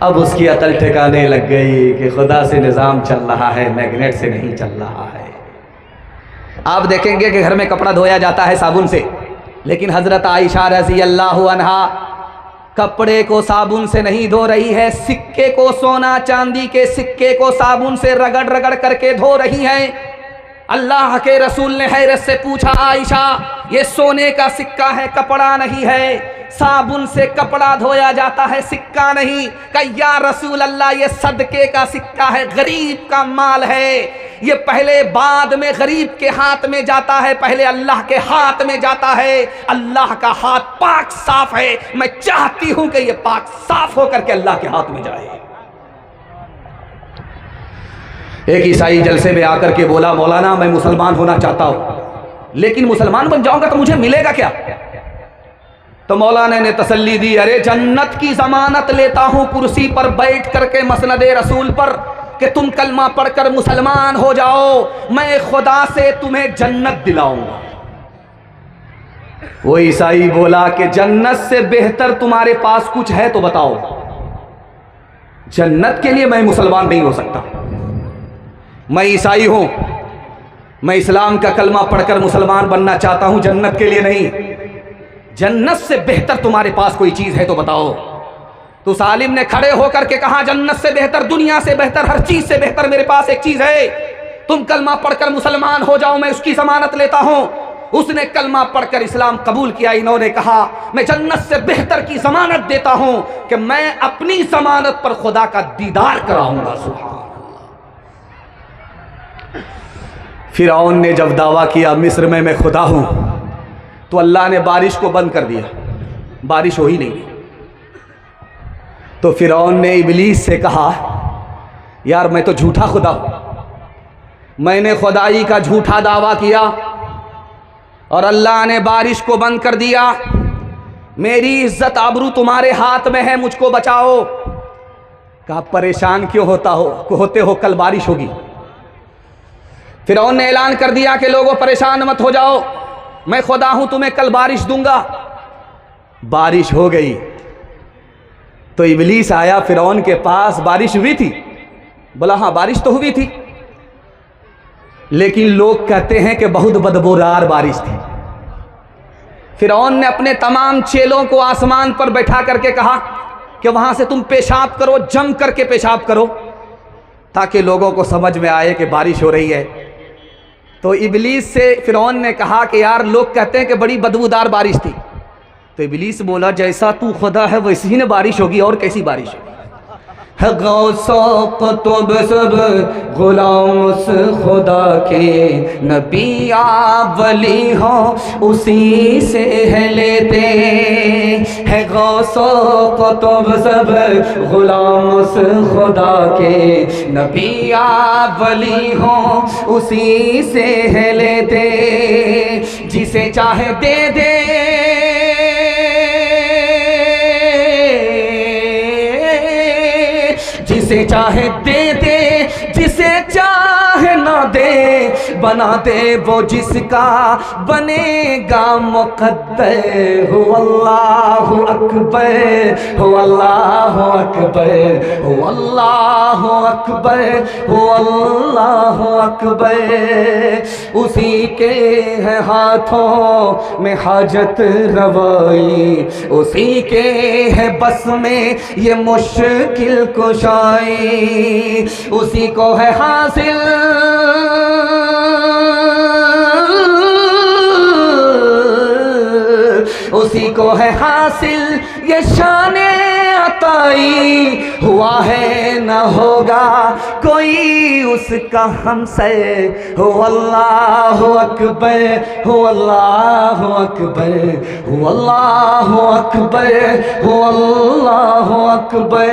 अब उसकी अकल ठिकाने लग गई कि खुदा से निज़ाम चल रहा है, मैग्नेट से नहीं चल रहा है। आप देखेंगे कि घर में कपड़ा धोया जाता है साबुन से, लेकिन हज़रत आयशा रज़ी अल्लाह अन्हा कपड़े को साबुन से नहीं धो रही है, सिक्के को, सोना चांदी के सिक्के को साबुन से रगड़ रगड़ करके धो रही है। अल्लाह के रसूल ने हैरत से पूछा, आयशा ये सोने का सिक्का है, कपड़ा नहीं है, साबुन से कपड़ा धोया जाता है, सिक्का नहीं। कहा या रसूल अल्लाह ये सदके का सिक्का है, गरीब का माल है, ये पहले बाद में गरीब के हाथ में जाता है, पहले अल्लाह के हाथ में जाता है। अल्लाह का हाथ पाक साफ है, मैं चाहती हूं कि ये पाक साफ होकर के अल्लाह के हाथ में जाए। एक ईसाई जलसे में आकर के बोला, मौलाना मैं मुसलमान होना चाहता हूं, लेकिन मुसलमान बन जाऊंगा तो मुझे मिलेगा क्या? तो मौलाना ने तसल्ली दी, अरे जन्नत की जमानत लेता हूं कुर्सी पर बैठ करके मसनद रसूल पर कि तुम कलमा पढ़कर मुसलमान हो जाओ, मैं खुदा से तुम्हें जन्नत दिलाऊंगा। वो ईसाई बोला कि जन्नत से बेहतर तुम्हारे पास कुछ है तो बताओ। जन्नत के लिए मैं मुसलमान नहीं हो सकता, मैं ईसाई हूं, मैं इस्लाम का कलमा पढ़कर मुसलमान बनना चाहता हूं, जन्नत के लिए नहीं। जन्नत से बेहतर तुम्हारे पास कोई चीज है तो बताओ। तो सालिम ने खड़े होकर के कहा, जन्नत से बेहतर, दुनिया से बेहतर, हर चीज से बेहतर मेरे पास एक चीज है, तुम कलमा पढ़कर मुसलमान हो जाओ, मैं उसकी जमानत लेता हूं। उसने कलमा पढ़कर इस्लाम कबूल किया। इन्होंने कहा मैं जन्नत से बेहतर की जमानत देता हूं कि मैं अपनी जमानत पर खुदा का दीदार कराऊंगा। सुभान अल्लाह। फिरौन ने जब दावा किया मिस्र में मैं खुदा हूं, तो अल्लाह ने बारिश को बंद कर दिया, बारिश हो ही नहीं। तो फिरौन ने इबलीस से कहा, यार मैं तो झूठा खुदा हूं, मैंने खुदाई का झूठा दावा किया और अल्लाह ने बारिश को बंद कर दिया, मेरी इज्जत आबरू तुम्हारे हाथ में है, मुझको बचाओ। कहा परेशान क्यों होते हो, कल बारिश होगी। फिरौन ने ऐलान कर दिया कि लोगों परेशान मत हो जाओ, मैं खुदा हूं, तुम्हें कल बारिश दूंगा। बारिश हो गई, तो इबलीस आया फिरौन के पास, बारिश हुई थी? बोला हाँ बारिश तो हुई थी, लेकिन लोग कहते हैं कि बहुत बदबूदार बारिश थी। फिरौन ने अपने तमाम चेलों को आसमान पर बैठा करके कहा कि वहां से तुम पेशाब करो, जम करके पेशाब करो, ताकि लोगों को समझ में आए कि बारिश हो रही है। तो इबलीस से फिरौन ने कहा कि यार लोग कहते हैं कि बड़ी बदबूदार बारिश थी। तो इबलीस बोला जैसा तू खुदा है वैसी ही ना बारिश होगी, और कैसी बारिश होगी। कुतुब सब गुलाम उस खुदा के, नबी आप वली हो उसी से है लेते हैं। गौसो कुतुब सब गुलाम उस खुदा के, नबी आप वली हो उसी से है लेते। जिसे चाहे दे दे, जिसे चाहे दे दे, जिसे चाहे ना दे, बना दे वो जिसका बनेगा मुक़द्दर। हो अल्लाहु अकबर, हो अल्लाहु अकबर, हो अल्लाहु अकबर, हो अल्लाहु अकबर। उसी के है हाथों में हाजत रवाई, उसी के है बस में ये मुश्किल कुशाई, उसी को है हासिल उसी को है हासिल ये शाने अताई। हुआ है न होगा कोई उसका हमसे। हो अल्लाहु अकबर, हो अल्लाहु अकबर, हो अल्लाहु अकबर, हो अल्लाहु अकबर।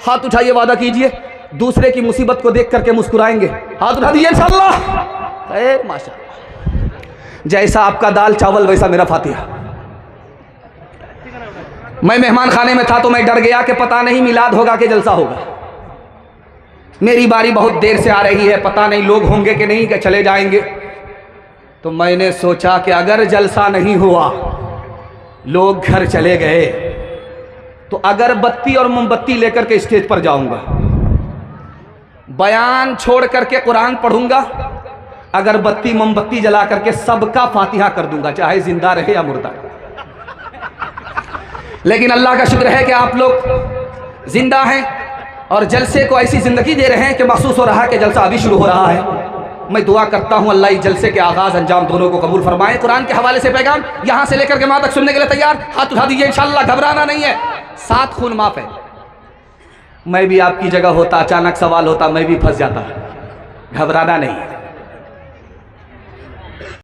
हाथ उठाइए, वादा कीजिए दूसरे की मुसीबत को देख करके मुस्कुराएंगे। हाथ उठा दीजिए इंशाअल्लाह। खैर माशाअल्लाह। जैसा आपका दाल चावल वैसा मेरा फातिहा। मैं मेहमान खाने में था तो मैं डर गया कि पता नहीं मिलाद होगा कि जलसा होगा। मेरी बारी बहुत देर से आ रही है, पता नहीं लोग होंगे कि नहीं, कि चले जाएंगे। तो मैंने सोचा कि अगर जलसा नहीं हुआ, लोग घर चले गए, तो अगरबत्ती और मोमबत्ती लेकर के स्टेज पर जाऊंगा, बयान छोड़ करके कुरान पढ़ूंगा, अगरबत्ती मोमबत्ती जला करके सबका फातिहा कर दूंगा, चाहे जिंदा रहे या मुर्दा। लेकिन अल्लाह का शुक्र है कि आप लोग जिंदा हैं और जलसे को ऐसी जिंदगी दे रहे हैं कि महसूस हो रहा है कि जलसा अभी शुरू हो रहा है। मैं दुआ करता हूं अल्लाह इस जलसे के आगाज अंजाम दोनों को कबूल फरमाए। कुरान के हवाले से पैगाम यहां से लेकर के वहां तक सुनने के लिए तैयार? हाथ उठा दीजिए इंशाअल्लाह। घबराना नहीं है, 7 खून माफ है। मैं भी आपकी जगह होता, अचानक सवाल होता, मैं भी फंस जाता। घबराना नहीं है।